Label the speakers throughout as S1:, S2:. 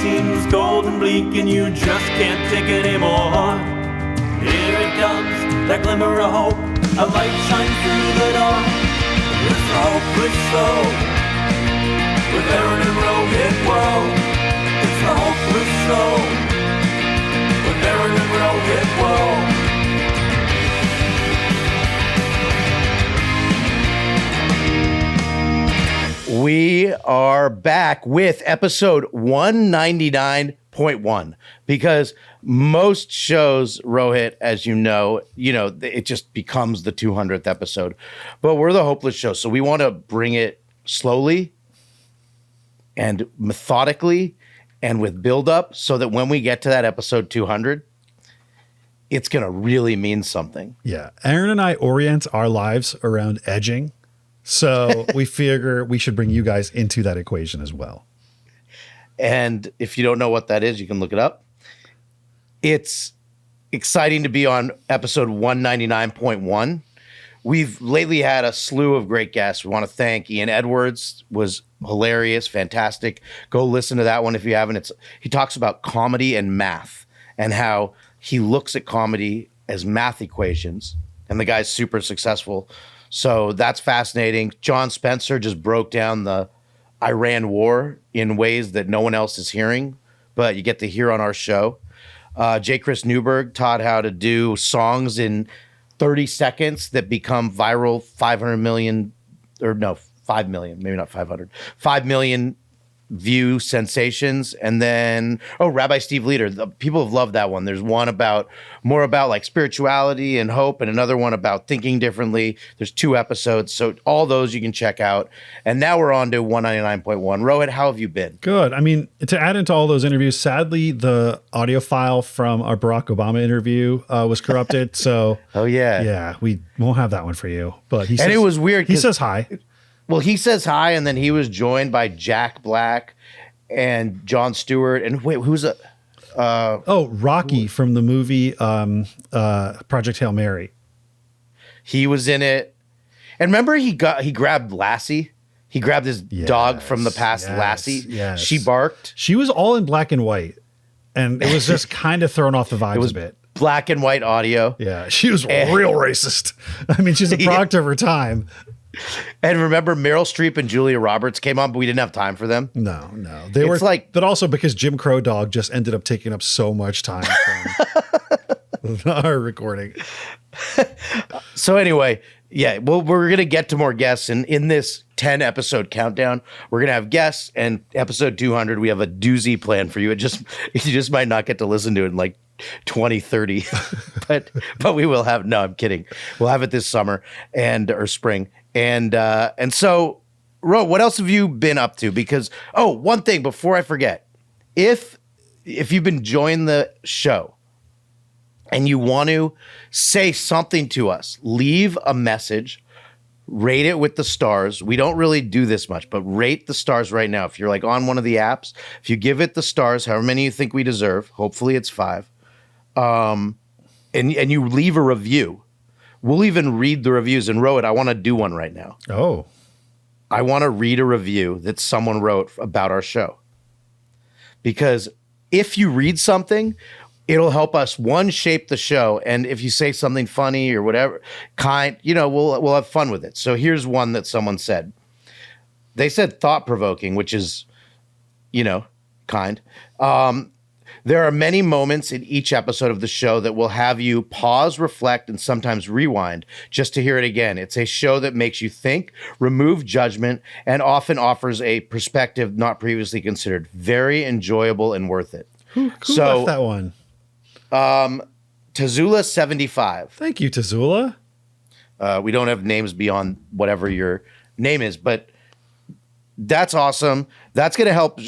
S1: seems cold and bleak and you just can't take it anymore. Here it comes, that glimmer of hope, a light shines through the door. It's a hopeless show with Aaron and Rohit. Whoa, it's a hopeless show with Aaron and Rohit. Whoa.
S2: We are back with episode 199.1 because most shows, Rohit, as you know, it just becomes the 200th episode. But we're the Hopeless Show, so we want to bring it slowly and methodically and with build-up so that when we get to that episode 200, it's going to really mean something.
S3: Yeah. Aaron and I orient our lives around edging. So we figure we should bring you guys into that equation as well.
S2: And if you don't know what that is, you can look it up. It's exciting to be on episode 199.1. We've lately had a slew of great guests. We want to thank Ian Edwards, was hilarious, fantastic. Go listen to that one if you haven't. He talks about comedy and math and how he looks at comedy as math equations. And the guy's super successful. So that's fascinating. John Spencer just broke down the Iran war in ways that no one else is hearing, but you get to hear on our show. J. Chris Newberg taught how to do songs in 30 seconds that become viral 5 million, maybe not 500, 5 million view sensations. And then, Rabbi Steve Leder. People have loved that one. There's one more about like spirituality and hope, and another one about thinking differently. There's 2 episodes. So all those you can check out. And now we're on to 199.1. Rohit, how have you been?
S3: Good. I mean, to add into all those interviews, sadly, the audio file from our Barack Obama interview was corrupted. So, yeah, we won't have that one for you. But he says,
S2: and it was weird.
S3: He says hi.
S2: Well, he says hi, and then he was joined by Jack Black and Jon Stewart. And wait, who's
S3: Rocky from the movie Project Hail Mary.
S2: He was in it. And remember he grabbed Lassie? He grabbed his dog from the past, Lassie.
S3: Yes.
S2: She barked.
S3: She was all in black and white, and it was just kind of thrown off the vibes a bit.
S2: Black and white audio.
S3: Yeah, she was real racist. I mean, she's a product of her time.
S2: And remember, Meryl Streep and Julia Roberts came on, but we didn't have time for them.
S3: No. But also because Jim Crow Dog just ended up taking up so much time from our recording.
S2: So anyway, we're going to get to more guests. And in this 10 episode countdown, we're going to have guests, and episode 200, we have a doozy plan for you. You just might not get to listen to it in like 2030, but we will have, no, I'm kidding. We'll have it this summer or spring. And so, Ro, what else have you been up to? Because, one thing before I forget, if you've been enjoying the show and you want to say something to us, leave a message, rate it with the stars. We don't really do this much, but rate the stars right now. If you're like on one of the apps, if you give it the stars, however many you think we deserve, hopefully it's 5, and you leave a review. We'll even read the reviews. And Rohit, I want to do one right now.
S3: Oh.
S2: I want to read a review that someone wrote about our show. Because if you read something, it'll help us, one, shape the show. And if you say something funny or whatever, we'll have fun with it. So here's one that someone said. They said thought-provoking, which is, kind. There are many moments in each episode of the show that will have you pause, reflect, and sometimes rewind just to hear it again. It's a show that makes you think, remove judgment, and often offers a perspective not previously considered. Very enjoyable and worth it.
S3: Who left that one?
S2: Tazula75.
S3: Thank you, Tazula.
S2: We don't have names beyond whatever your name is, but that's awesome. That's gonna help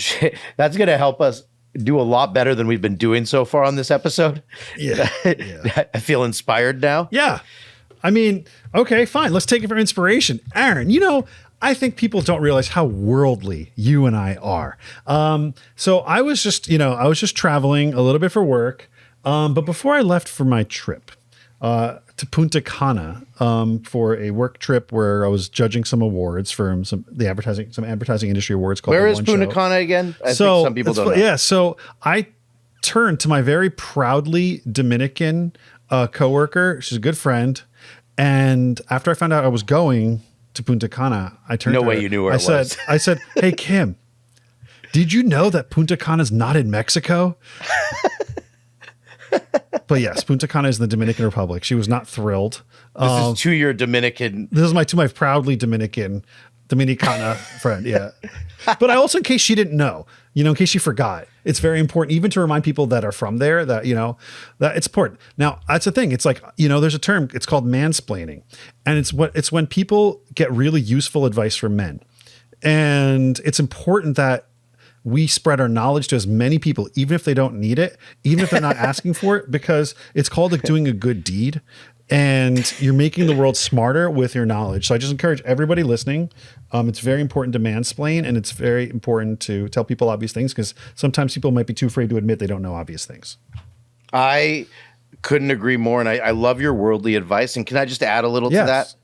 S2: us do a lot better than we've been doing so far on this episode.
S3: Yeah.
S2: I feel inspired now.
S3: Yeah. I mean, okay, fine. Let's take it for inspiration. Aaron, I think people don't realize how worldly you and I are. So I was just traveling a little bit for work. But before I left for my trip, to Punta Cana for a work trip where I was judging some awards for some advertising industry awards. Called
S2: Where
S3: The
S2: is
S3: One
S2: Punta
S3: Show.
S2: Cana again? I think some people don't know.
S3: Yeah, so I turned to my very proudly Dominican coworker. She's a good friend, and after I found out I was going to Punta Cana, I turned.
S2: No
S3: to
S2: way
S3: her.
S2: you knew where it was.
S3: I said, "Hey Kim, did you know that Punta Cana is not in Mexico?" But yes, Punta Cana is in the Dominican Republic. She was not thrilled.
S2: This is to your Dominican.
S3: This is my proudly Dominicana friend. Yeah. But I also, in case she didn't know, in case she forgot, it's very important even to remind people that are from there that, that it's important. Now, that's the thing. It's like, there's a term, it's called mansplaining. And it's when people get really useful advice from men. And it's important that we spread our knowledge to as many people, even if they don't need it, even if they're not asking for it, because it's called like doing a good deed, and you're making the world smarter with your knowledge. So I just encourage everybody listening. It's very important to mansplain, and it's very important to tell people obvious things, because sometimes people might be too afraid to admit they don't know obvious things.
S2: I couldn't agree more. And I love your worldly advice. And can I just add a little to that?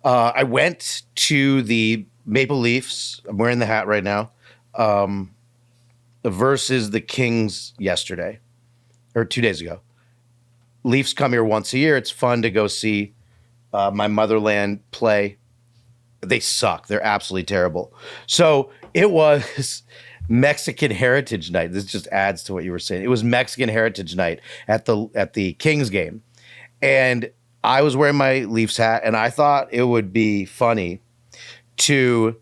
S2: I went to the Maple Leafs. I'm wearing the hat right now. Versus the Kings yesterday or 2 days ago. Leafs come here once a year. It's fun to go see my motherland play. They suck. They're absolutely terrible. So it was Mexican Heritage Night. This just adds to what you were saying. It was Mexican Heritage Night at the Kings game. And I was wearing my Leafs hat, and I thought it would be funny to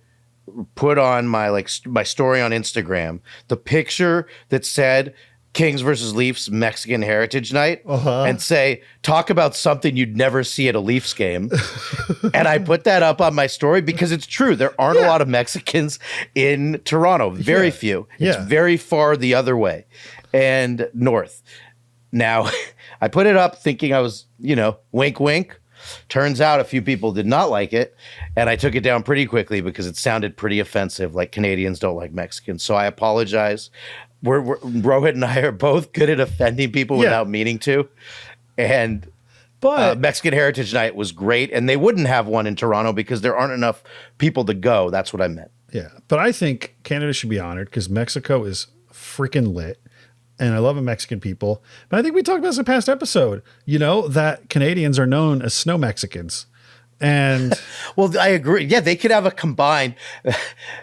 S2: put on my story on Instagram the picture that said Kings versus Leafs Mexican Heritage Night, and say, talk about something you'd never see at a Leafs game. And I put that up on my story because it's true. There aren't a lot of Mexicans in Toronto. Very few. It's very far the other way and north. Now, I put it up thinking I was, wink, wink. Turns out a few people did not like it, and I took it down pretty quickly because it sounded pretty offensive, like Canadians don't like Mexicans. So I apologize. Rohit and I are both good at offending people without meaning to. But Mexican Heritage Night was great, and they wouldn't have one in Toronto because there aren't enough people to go. That's what I meant. Yeah,
S3: but I think Canada should be honored because Mexico is freaking lit. And I love the Mexican people. But I think we talked about this in a past episode, that Canadians are known as snow Mexicans. And
S2: well, I agree. Yeah, they could have a combined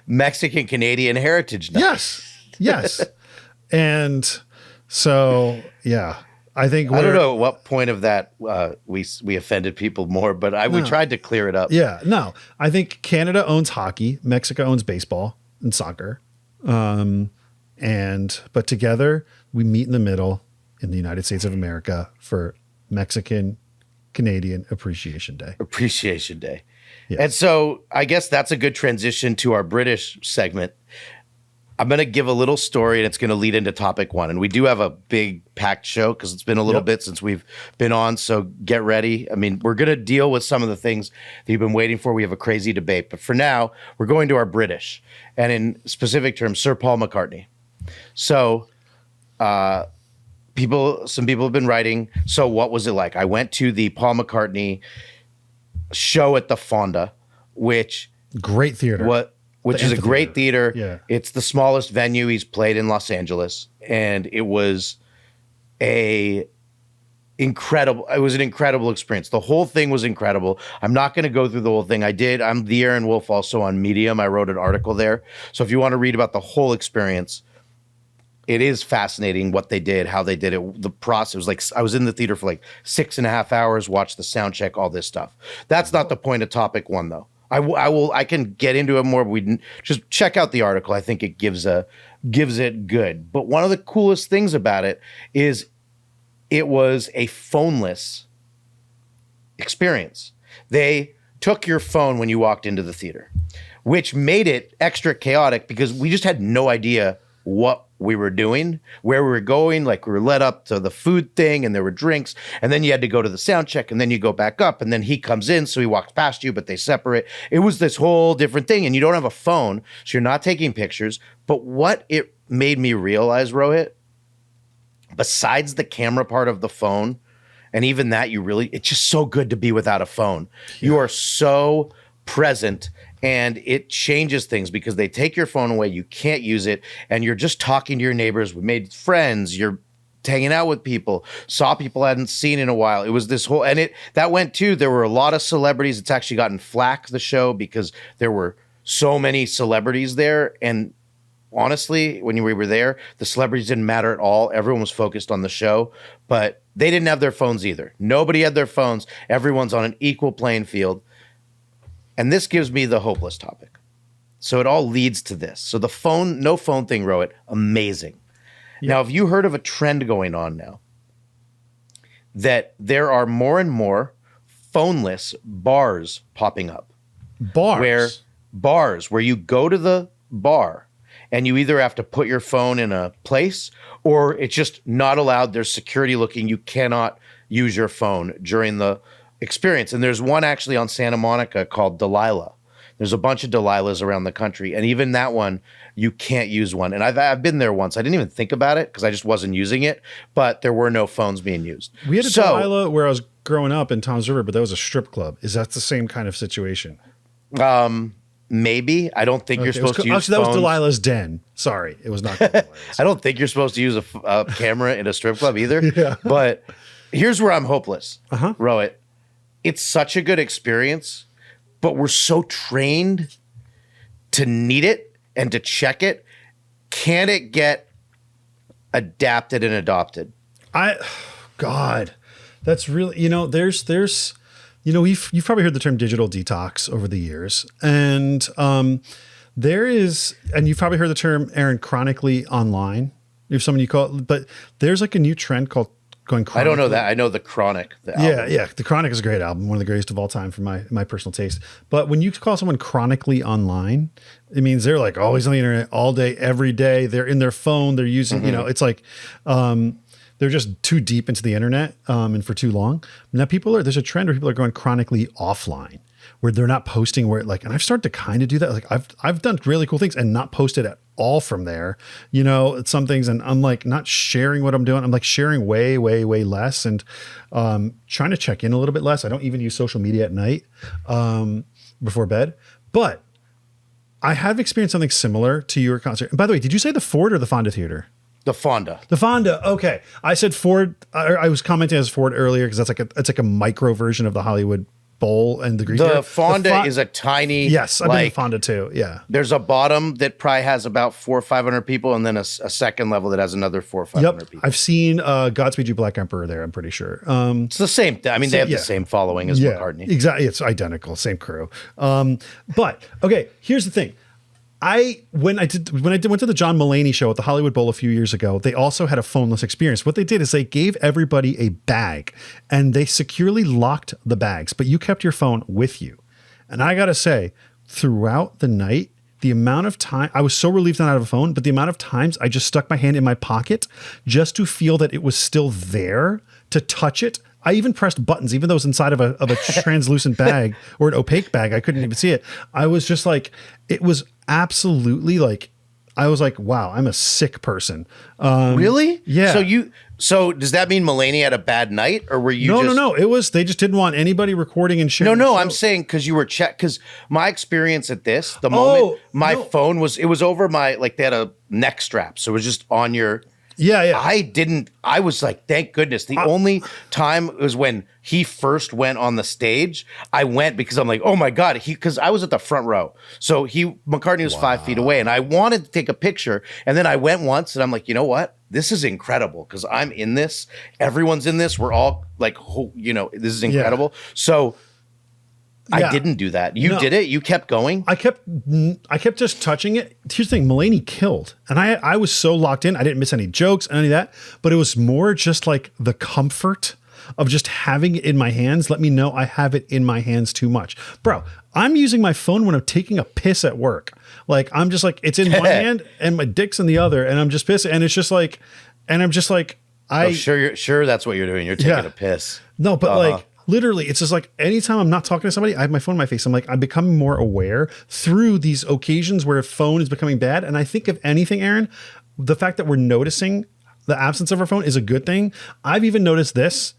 S2: Mexican-Canadian heritage night.
S3: Yes. And so, yeah, I think
S2: I don't know at what point of that we offended people more, but we tried to clear it up.
S3: Yeah, no. I think Canada owns hockey. Mexico owns baseball and soccer. But together we meet in the middle in the United States of America for Mexican Canadian Appreciation Day.
S2: Yes. And so I guess that's a good transition to our British segment. I'm going to give a little story, and it's going to lead into topic one. And we do have a big packed show because it's been a little bit since we've been on. So get ready. I mean, we're going to deal with some of the things that you've been waiting for. We have a crazy debate. But for now, we're going to our British. And in specific terms, Sir Paul McCartney. So some people have been writing, so what was it like? I went to the Paul McCartney show at the Fonda, which
S3: great theater.
S2: Which is a great theater.
S3: Yeah.
S2: It's the smallest venue he's played in Los Angeles. And it was an incredible experience. The whole thing was incredible. I'm not going to go through the whole thing. I'm the Aaron Wolf also on Medium. I wrote an article there. So if you want to read about the whole experience, it is fascinating what they did, how they did it. The process was like, I was in the theater for like 6.5 hours, watched the sound check, all this stuff. That's not the point of topic one though. I can get into it more, but we just check out the article. I think it gives it good. But one of the coolest things about it is it was a phoneless experience. They took your phone when you walked into the theater, which made it extra chaotic because we just had no idea what we were doing, where we were going. Like we were led up to the food thing and there were drinks, and then you had to go to the sound check, and then you go back up, and then he comes in, so he walks past you, but they separate. It was this whole different thing, and you don't have a phone, so you're not taking pictures. But what it made me realize, Rohit, besides the camera part of the phone And even that, it's just so good to be without a phone. You are so present, and it changes things because they take your phone away. You can't use it. And you're just talking to your neighbors. We made friends. You're hanging out with people, saw people I hadn't seen in a while. It was this whole, and that went too. There were a lot of celebrities. It's actually gotten flack, the show, because there were so many celebrities there. And honestly, when we were there, the celebrities didn't matter at all. Everyone was focused on the show, but they didn't have their phones either. Nobody had their phones. Everyone's on an equal playing field. And this gives me the hopeless topic. So it all leads to this. So the no phone thing, Rohit, amazing. Yeah. Now, have you heard of a trend going on now that there are more and more phoneless bars popping up? Bars where you go to the bar and you either have to put your phone in a place or it's just not allowed. There's security looking. You cannot use your phone during the experience. And there's one actually on Santa Monica called Delilah. There's a bunch of Delilahs around the country. And even that one, you can't use one. And I've been there once. I didn't even think about it because I just wasn't using it. But there were no phones being used.
S3: We had a Delilah where I was growing up in Toms River, but that was a strip club. Is that the same kind of situation?
S2: Maybe. I don't think you're supposed to use
S3: actually, that was Delilah's Den. Sorry, it was not Delilah's.
S2: I don't think you're supposed to use a camera in a strip club either. Yeah. But here's where I'm hopeless. Rohit, it's such a good experience, but we're so trained to need it and to check it. Can it get adapted and adopted?
S3: God, that's really, there's, you've probably heard the term digital detox over the years. And and you've probably heard the term, Aaron, chronically online. If someone you call it, but there's like a new trend called going chronic.
S2: I don't know that. I know The Chronic.
S3: Yeah. The Chronic is a great album. One of the greatest of all time for my personal taste. But when you call someone chronically online, it means they're like always on the internet all day, every day. They're in their phone. They're using, it's like, they're just too deep into the internet and for too long. Now there's a trend where people are going chronically offline, where they're not posting and I've started to kind of do that. Like I've done really cool things and not posted at all from there, some things. And I'm like not sharing what I'm doing. I'm like sharing way, way, way less and trying to check in a little bit less. I don't even use social media at night before bed, but I have experienced something similar to your concert. And by the way, did you say the Ford or the Fonda Theater?
S2: The Fonda.
S3: The Fonda. Okay. I said Ford. I was commenting as Ford earlier because it's like a micro version of the Hollywood Bowl and the Greek.
S2: The Fonda is a tiny.
S3: Yes, I've been to Fonda too. Yeah.
S2: There's a bottom that probably has about 400 or 500 people, and then a second level that has another 400 or 500 people.
S3: I've seen Godspeed You Black Emperor there. I'm pretty sure.
S2: It's the same. I mean, they have the same following as McCartney.
S3: Exactly. It's identical. Same crew. But okay, here's the thing. When I went to the John Mulaney show at the Hollywood Bowl a few years ago, they also had a phoneless experience. What they did is they gave everybody a bag and they securely locked the bags, but you kept your phone with you. And I got to say, throughout the night, the amount of time, I was so relieved not to have a phone, but the amount of times I just stuck my hand in my pocket just to feel that it was still there, to touch it. I even pressed buttons, even though it was inside of a translucent bag or an opaque bag. I couldn't even see it. I was just like, it was absolutely like, I was like, wow, I'm a sick person.
S2: Really?
S3: Yeah.
S2: So does that mean Mulaney had a bad night, or were you?
S3: No. It was, they just didn't want anybody recording and sharing.
S2: No. I'm saying because you were because my experience at the moment my phone was over my, like they had a neck strap, so it was just on your.
S3: Yeah.
S2: I was like, thank goodness. The only time was when he first went on the stage. I went because I'm like, oh my God, because I was at the front row. So McCartney was 5 feet away and I wanted to take a picture. And then I went once and I'm like, you know what? This is incredible because I'm in this. Everyone's in this. We're all like, this is incredible. Yeah. So I didn't do that. You did it. You kept going.
S3: I kept just touching it. Here's the thing: Mulaney killed, and I was so locked in. I didn't miss any jokes, any of that. But it was more just like the comfort of just having it in my hands. Let me know I have it in my hands too much, bro. I'm using my phone when I'm taking a piss at work. Like I'm just like it's in one hand and my dick's in the other, and I'm just pissing, and it's just like, and I'm just like,
S2: sure that's what you're doing. You're taking a piss.
S3: No, but like. Literally, it's just like anytime I'm not talking to somebody, I have my phone in my face. I'm becoming more aware through these occasions where a phone is becoming bad. And I think if anything, Aaron, the fact that we're noticing the absence of our phone is a good thing. I've even noticed this.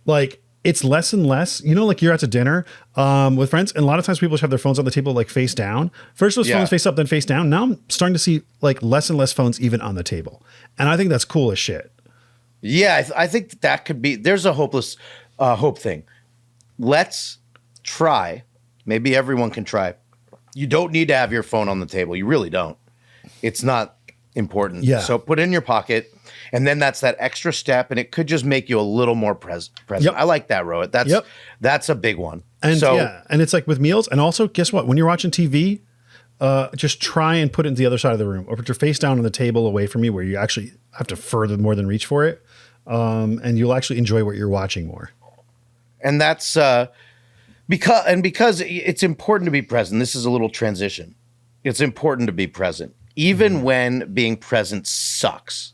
S3: like it's less and less, like you're out to dinner with friends, and a lot of times people have their phones on the table like face down. First it was phones face up, then face down. Now I'm starting to see like less and less phones even on the table. And I think that's cool as shit.
S2: Yeah, I think that could be, there's a hope thing. Let's try, maybe everyone can try. You don't need to have your phone on the table. You really don't. It's not important.
S3: Yeah.
S2: So put it in your pocket, and then that's that extra step, and it could just make you a little more present.
S3: Yep.
S2: I like that, Rohit. That's a big one.
S3: And and it's like with meals, and also guess what? When you're watching TV, just try and put it in the other side of the room, or put your face down on the table away from you, where you actually have to further more than reach for it, and you'll actually enjoy what you're watching more.
S2: And that's because it's important to be present. This is a little transition. It's important to be present, even when being present sucks.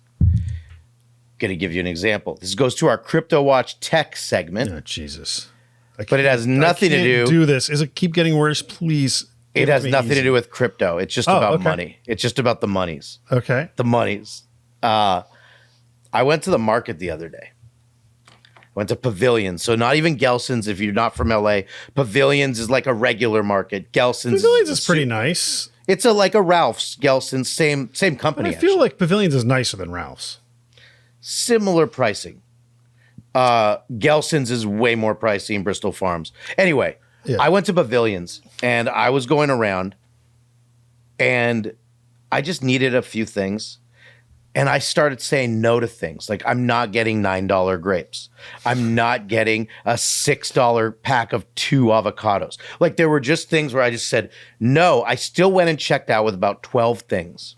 S2: Going to give you an example. This goes to our Crypto Watch Tech segment.
S3: Oh, Jesus.
S2: But it has nothing to
S3: do this. Is it keep getting worse? Please.
S2: It has nothing to do with crypto. It's just about money. It's just about the monies.
S3: Okay.
S2: The monies. I went to the market the other day. Went to Pavilions. So not even Gelson's if you're not from LA. Pavilions is like a regular market. Gelson's
S3: is pretty nice.
S2: It's like a Ralph's. Gelson's, same company.
S3: But I feel like Pavilions is nicer than Ralph's.
S2: Similar pricing. Gelson's is way more pricey in Bristol Farms. Anyway, I went to Pavilions and I was going around and I just needed a few things. And I started saying no to things. Like, I'm not getting $9 grapes. I'm not getting a $6 pack of 2 avocados. Like, there were just things where I just said no. I still went and checked out with about 12 things.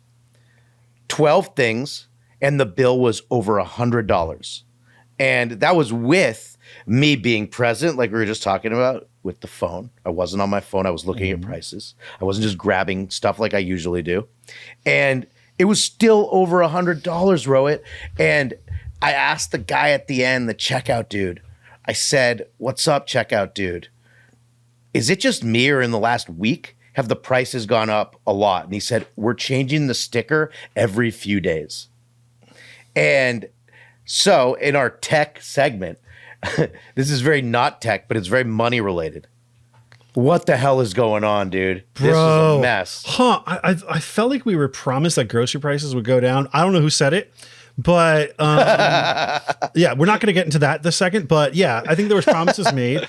S2: 12 things, and the bill was over $100. And that was with me being present, like we were just talking about, with the phone. I wasn't on my phone. I was looking at prices. I wasn't just grabbing stuff like I usually do. And it was still over $100, Rohit. And I asked the guy at the end, the checkout dude, I said, "What's up, checkout dude? Is it just me, or in the last week have the prices gone up a lot?" And he said, "We're changing the sticker every few days." And so in our tech segment, this is very not tech, but it's very money related. What the hell is going on, dude?
S3: Bro.
S2: This is a mess.
S3: Huh. I felt like we were promised that grocery prices would go down. I don't know who said it, but yeah, we're not going to get into that this second. But yeah, I think there was promises made.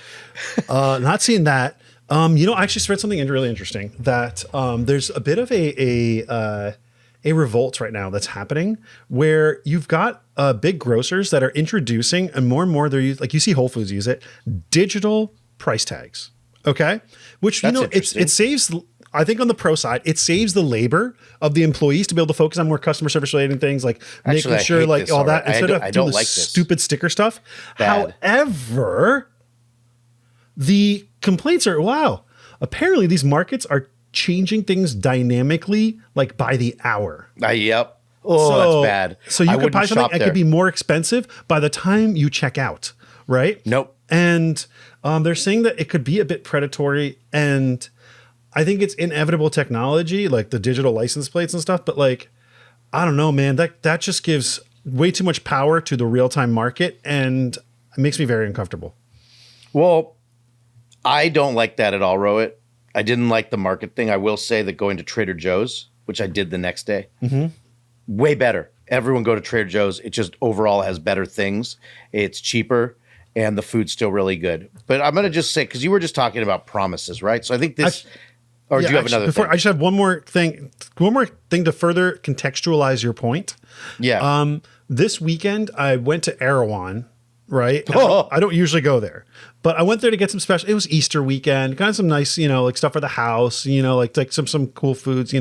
S3: Not seeing that. I actually read something really interesting, that there's a bit of a revolt right now that's happening, where you've got big grocers that are introducing, and more they're like, you see Whole Foods use it, digital price tags. Okay. Which, it saves, I think on the pro side, it saves the labor of the employees to be able to focus on more customer service related things, like making sure like all that, instead of doing the stupid sticker stuff.
S2: Bad.
S3: However, the complaints are, wow, apparently these markets are changing things dynamically, like by the hour.
S2: Yep. Oh, that's bad.
S3: So you could buy something that could be more expensive by the time you check out, right?
S2: Nope.
S3: And they're saying that it could be a bit predatory, and I think it's inevitable technology, like the digital license plates and stuff. But like, I don't know, man, that just gives way too much power to the real-time market, and it makes me very uncomfortable.
S2: Well, I don't like that at all, Rohit. I didn't like the market thing. I will say that going to Trader Joe's, which I did the next day, way better. Everyone go to Trader Joe's. It just overall has better things. It's cheaper, and the food's still really good. But I'm going to just say, because you were just talking about promises, right? So I think this, do you have another thing?
S3: I just have one more thing to further contextualize your point.
S2: Yeah.
S3: This weekend, I went to Erewhon, right? I don't usually go there, but I went there to get some special. It was Easter weekend, kind of some nice, like stuff for the house, like some cool foods,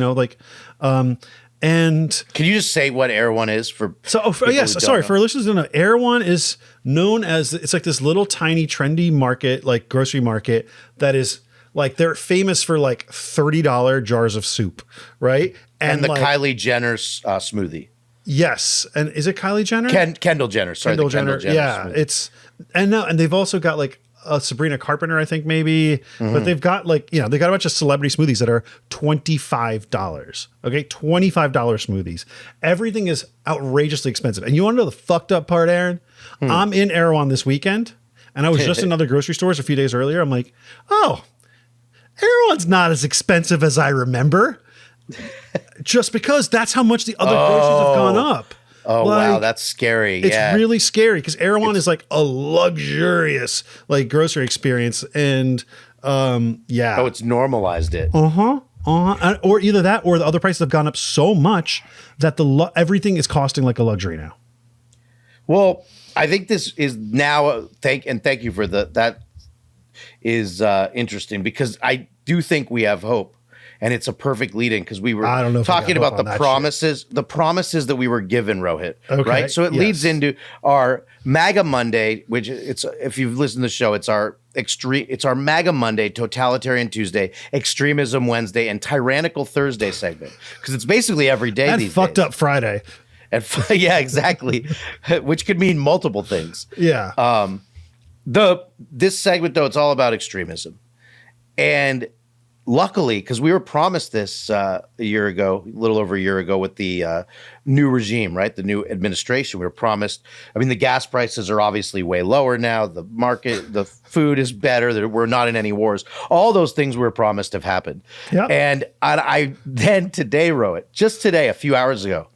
S3: and
S2: can you just say what Erewhon is for?
S3: Sorry for our listeners to know. Erewhon is known as, it's like this little tiny trendy market, like grocery market, that is like, they're famous for like $30 jars of soup, right?
S2: And the Kylie Jenner smoothie.
S3: Yes, and is it Kylie Jenner?
S2: Kendall Jenner. Sorry,
S3: Kendall Jenner. Yeah,
S2: smoothie.
S3: and they've also got like Sabrina Carpenter, I think maybe, but they've got like, they got a bunch of celebrity smoothies that are $25. Okay, $25 smoothies. Everything is outrageously expensive. And you want to know the fucked up part, Aaron? I'm in Erewhon this weekend, And I was just in other grocery stores a few days earlier. I'm like, oh, Erewhon's not as expensive as I remember. Just because that's how much the other groceries have gone up.
S2: Oh,
S3: Like,
S2: wow. That's scary.
S3: It's
S2: Yeah.
S3: really scary because Erewhon is like a luxurious like grocery experience. And yeah.
S2: Oh, it's normalized it.
S3: Or either that or the other prices have gone up so much that everything is costing like a luxury now.
S2: Well, I think this is now thank you for that is interesting because I do think we have hope. And it's a perfect lead in because we were talking about the promises shit. That we were given, Rohit.
S3: Okay,
S2: right? So it leads into our MAGA Monday, which if you've listened to the show, it's our MAGA Monday, Totalitarian Tuesday, Extremism Wednesday, and Tyrannical Thursday segment. Because it's basically every day
S3: And
S2: these
S3: fucked
S2: days.
S3: up Friday.
S2: And yeah, exactly. Which could mean multiple things.
S3: Yeah.
S2: This segment, though, it's all about extremism. And luckily, because we were promised this a little over a year ago with the new regime, right? The new administration. We were promised, the gas prices are obviously way lower now. The market, the food is better. We're not in any wars. All those things we were promised have happened.
S3: Yeah.
S2: And I then today, Rohit, just today, a few hours ago,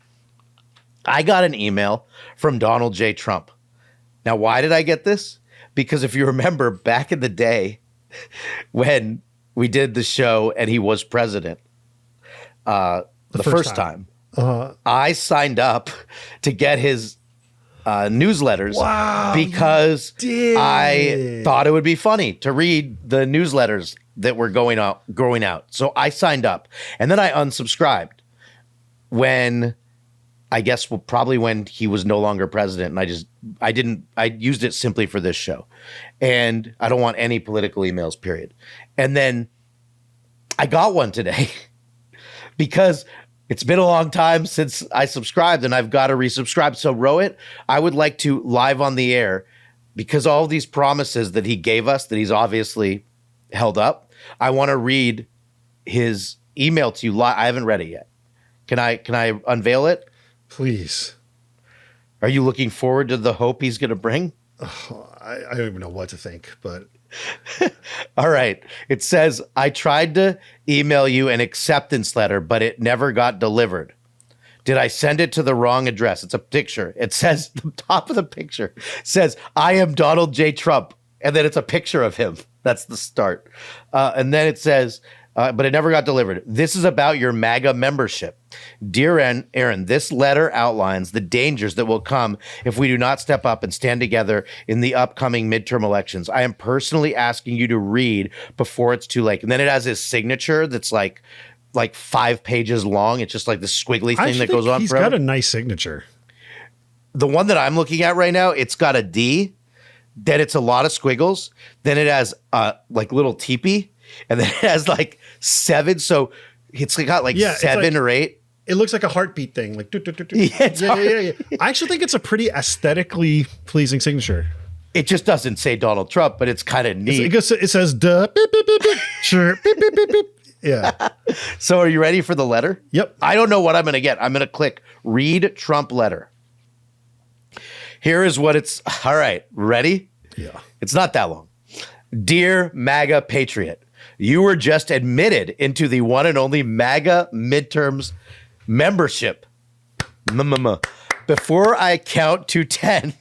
S2: I got an email from Donald J. Trump. Now, why did I get this? Because if you remember back in the day when we did the show and he was president the first time. I signed up to get his newsletters because I thought it would be funny to read the newsletters that were going out. So I signed up and then I unsubscribed when probably when he was no longer president. And I used it simply for this show. And I don't want any political emails, period. And then I got one today because it's been a long time since I subscribed and I've got to resubscribe. So Rohit, I would like to live on the air because all these promises that he gave us that he's obviously held up, I want to read his email to you. I haven't read it yet. Can I unveil it?
S3: Please.
S2: Are you looking forward to the hope he's going to bring?
S3: I don't even know what to think, but
S2: all right. It says, I tried to email you an acceptance letter, but it never got delivered. Did I send it to the wrong address? It's a picture. It says, the top of the picture says, I am Donald J. Trump. And then it's a picture of him. That's the start. And then it says, but it never got delivered. This is about your MAGA membership. Dear Aaron, this letter outlines the dangers that will come if we do not step up and stand together in the upcoming midterm elections. I am personally asking you to read before it's too late. And then it has his signature that's like 5 pages long. It's just like the squiggly thing that goes on
S3: he's
S2: forever.
S3: got a nice signature.
S2: The one that I'm looking at right now, it's got a D, then it's a lot of squiggles, then it has like little teepee, and then it has like 7. So it's got like 7 or 8.
S3: It looks like a heartbeat thing. Like,
S2: Yeah.
S3: I actually think it's a pretty aesthetically pleasing signature.
S2: It just doesn't say Donald Trump, but it's kind of neat.
S3: It says, duh, beep, beep, beep, beep, sure, beep, beep, beep, beep. Yeah.
S2: So are you ready for the letter?
S3: Yep.
S2: I don't know what I'm going to get. I'm going to click read Trump letter. Here is what it's. All right. Ready?
S3: Yeah.
S2: It's not that long. Dear MAGA Patriot, you were just admitted into the one and only MAGA midterms membership. Before I count to 10,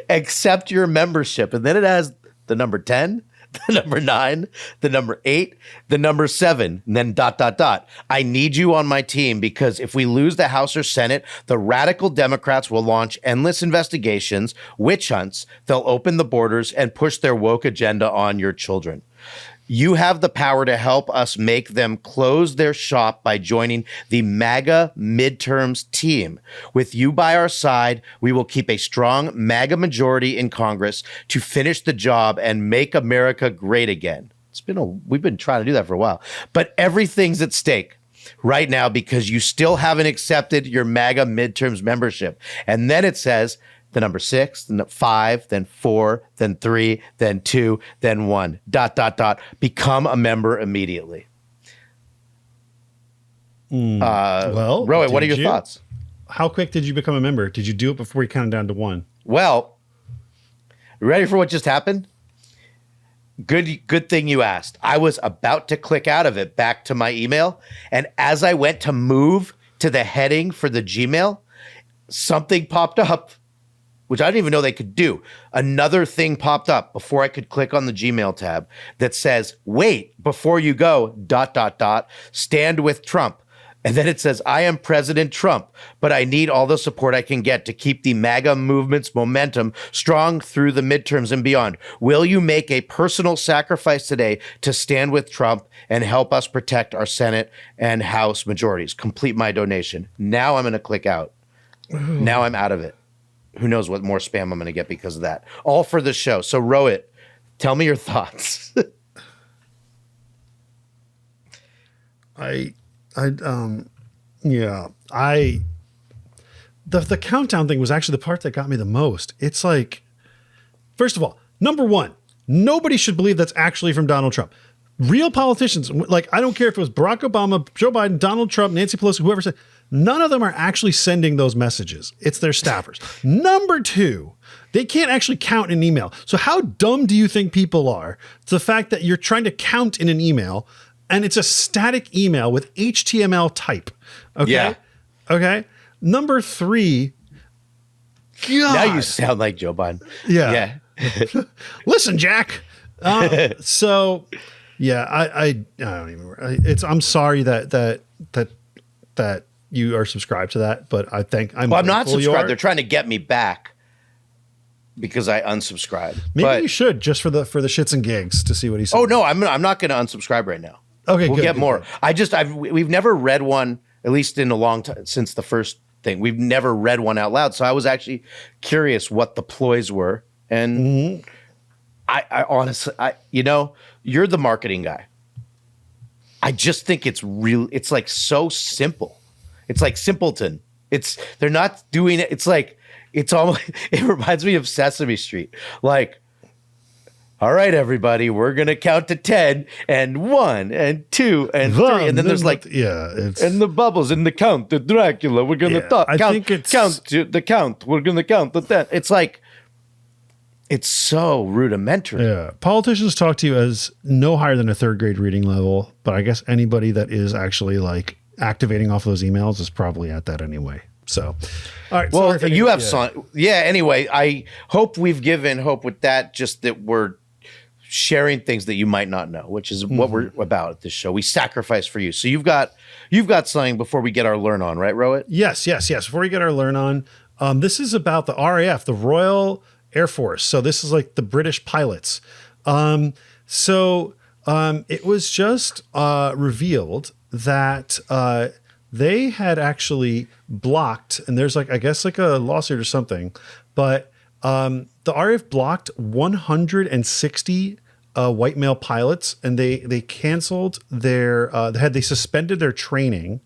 S2: accept your membership. And then it has the number 10, the number 9, the number 8, the number 7, and then ... I need you on my team because if we lose the House or Senate, the radical Democrats will launch endless investigations, witch hunts, they'll open the borders and push their woke agenda on your children. You have the power to help us make them close their shop by joining the MAGA midterms team. With you by our side, we will keep a strong MAGA majority in Congress to finish the job and make America great again. We've been trying to do that for a while, but everything's at stake right now because you still haven't accepted your MAGA midterms membership. And then it says, the number 6, then 5, then 4, then 3, then 2, then 1, ... Become a member immediately.
S3: Well,
S2: Rohit, what are your thoughts?
S3: How quick did you become a member? Did you do it before you counted down to 1?
S2: Well, you ready for what just happened? Good thing you asked. I was about to click out of it back to my email, and as I went to move to the heading for the Gmail, something popped up, which I didn't even know they could do. Another thing popped up before I could click on the Gmail tab that says, "Wait, before you go, ... stand with Trump." And then it says, "I am President Trump, but I need all the support I can get to keep the MAGA movement's momentum strong through the midterms and beyond. Will you make a personal sacrifice today to stand with Trump and help us protect our Senate and House majorities? Complete my donation." Now I'm going to click out. Now I'm out of it. Who knows what more spam I'm going to get because of that. All for the show. So Rohit, tell me your thoughts.
S3: The countdown thing was actually the part that got me the most. It's like, first of all, number one, nobody should believe that's actually from Donald Trump. Real politicians, like, I don't care if it was Barack Obama, Joe Biden, Donald Trump, Nancy Pelosi, whoever said, none of them are actually sending those messages. It's their staffers. Number two, they can't actually count in an email. So how dumb do you think people are? It's the fact that you're trying to count in an email and it's a static email with HTML type. Okay.
S2: Yeah.
S3: Okay. Number three. God.
S2: Now you sound like Joe Biden.
S3: Yeah. Listen, Jack. So yeah, I don't even, I'm sorry that you are subscribed to that, but I think I'm
S2: not subscribed. They're trying to get me back because I unsubscribed.
S3: Maybe you should, just for the shits and gigs, to see what he says.
S2: Oh no, I'm not going to unsubscribe right now.
S3: Okay,
S2: we'll get more. Good. We've never read one, at least in a long time since the first thing. We've never read one out loud, so I was actually curious what the ploys were. And I honestly, you're the marketing guy. I just think it's real. It's like so simple. It's like simpleton. They're not doing it. It's like, it's almost, it reminds me of Sesame Street. Like, all right, everybody, we're going to count to 10 and 1 and 2 and 3. And then there's like, and the bubbles and the count, the Dracula, we're going to count the count. We're going to count the 10. It's like, it's so rudimentary.
S3: Yeah. Politicians talk to you as no higher than a third grade reading level, but I guess anybody that is actually like activating off those emails is probably at that anyway. So, all right.
S2: Well, you have some. Yeah. Anyway, I hope we've given hope with that, just that we're sharing things that you might not know, which is what we're about at this show. We sacrifice for you. So you've got something before we get our learn on, right, Rohit?
S3: Yes. Before we get our learn on, this is about the RAF, the Royal Air Force. So this is like the British pilots. It was just revealed that they had actually blocked, and there's like, I guess like a lawsuit or something, but the RAF blocked 160 white male pilots, and they canceled their they suspended their training,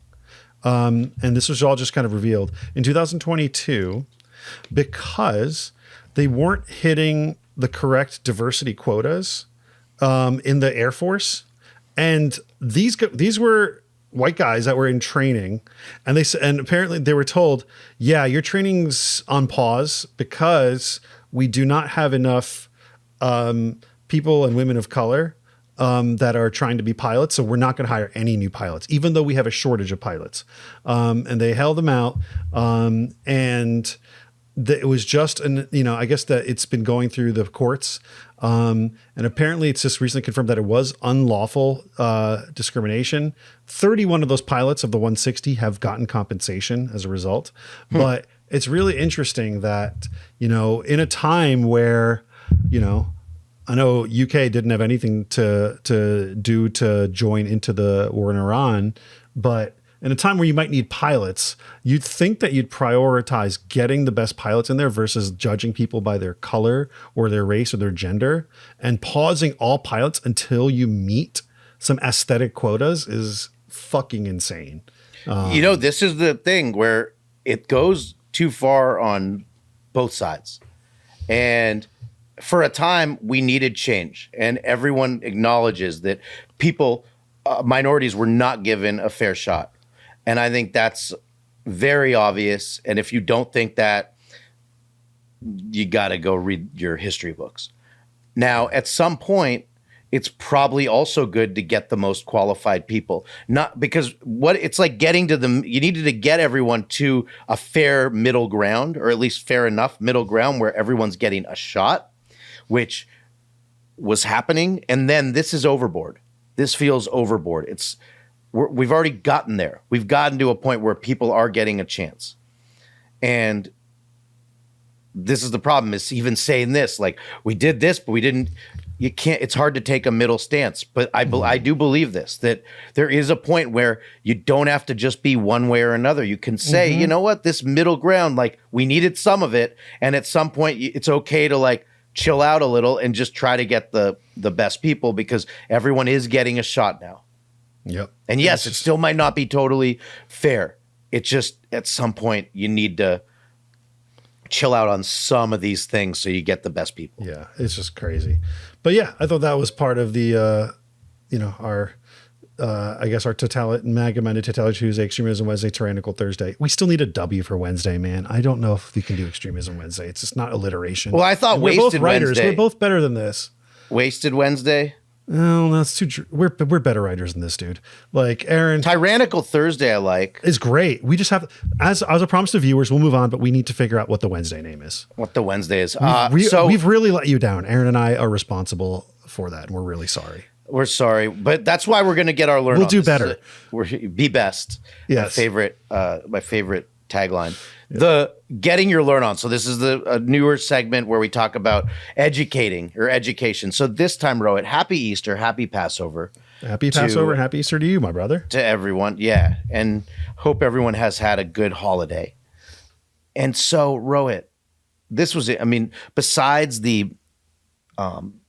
S3: and this was all just kind of revealed in 2022 because they weren't hitting the correct diversity quotas in the Air Force, and these were white guys that were in training, and apparently they were told, yeah, your training's on pause because we do not have enough people and women of color that are trying to be pilots, so we're not going to hire any new pilots, even though we have a shortage of pilots. And they held them out, and it was just, I guess that it's been going through the courts, and apparently it's just recently confirmed that it was unlawful discrimination. 31 of those pilots of the 160 have gotten compensation as a result. But it's really interesting that, in a time where, I know UK didn't have anything to do to join into the war in Iran, but in a time where you might need pilots, you'd think that you'd prioritize getting the best pilots in there versus judging people by their color or their race or their gender, and pausing all pilots until you meet some aesthetic quotas is fucking insane.
S2: This is the thing where it goes too far on both sides. And for a time, we needed change. And everyone acknowledges that people, minorities, were not given a fair shot. And I think that's very obvious. And if you don't think that, you got to go read your history books. Now, at some point, it's probably also good to get the most qualified people. Not because what it's like getting to them, you needed to get everyone to a fair middle ground, or at least fair enough middle ground where everyone's getting a shot, which was happening. And then this is overboard. This feels overboard. We've already gotten there. We've gotten to a point where people are getting a chance. And this is the problem, is even saying this, like, we did this, but we didn't. You can't, it's hard to take a middle stance, but I do believe this, that there is a point where you don't have to just be one way or another. You can say, you know what, this middle ground, like, we needed some of it. And at some point it's okay to like chill out a little and just try to get the best people, because everyone is getting a shot now.
S3: Yep.
S2: And yes, it still might not be totally fair. It's just at some point you need to chill out on some of these things so you get the best people.
S3: Yeah, it's just crazy. But yeah, I thought that was part of the, our, I guess our amalgamated Totality Tuesday, Extremism Wednesday, Tyrannical Thursday. We still need a W for Wednesday, man. I don't know if we can do Extremism Wednesday. It's just not alliteration.
S2: Well, I thought
S3: we're both
S2: Wasted
S3: writers.
S2: Wednesday.
S3: We're both better than this.
S2: Wasted Wednesday.
S3: No, that's too. We're better writers than this, dude. Like Aaron,
S2: Tyrannical Thursday, I like.
S3: is great. We just have, as a promise to viewers, we'll move on, but we need to figure out what the Wednesday name is.
S2: What the Wednesday is.
S3: We've really let you down. Aaron and I are responsible for that, and we're really sorry.
S2: We're sorry, but that's why we're going to get our learn.
S3: We'll do better.
S2: Be best.
S3: Yes.
S2: My favorite tagline. The getting your learn on. So this is a newer segment where we talk about educating or education. So this time, Rohit, happy Easter, happy Passover.
S3: Happy Passover, happy Easter to you, my brother.
S2: To everyone. Yeah. And hope everyone has had a good holiday. And so, Rohit, this was it. I mean, besides the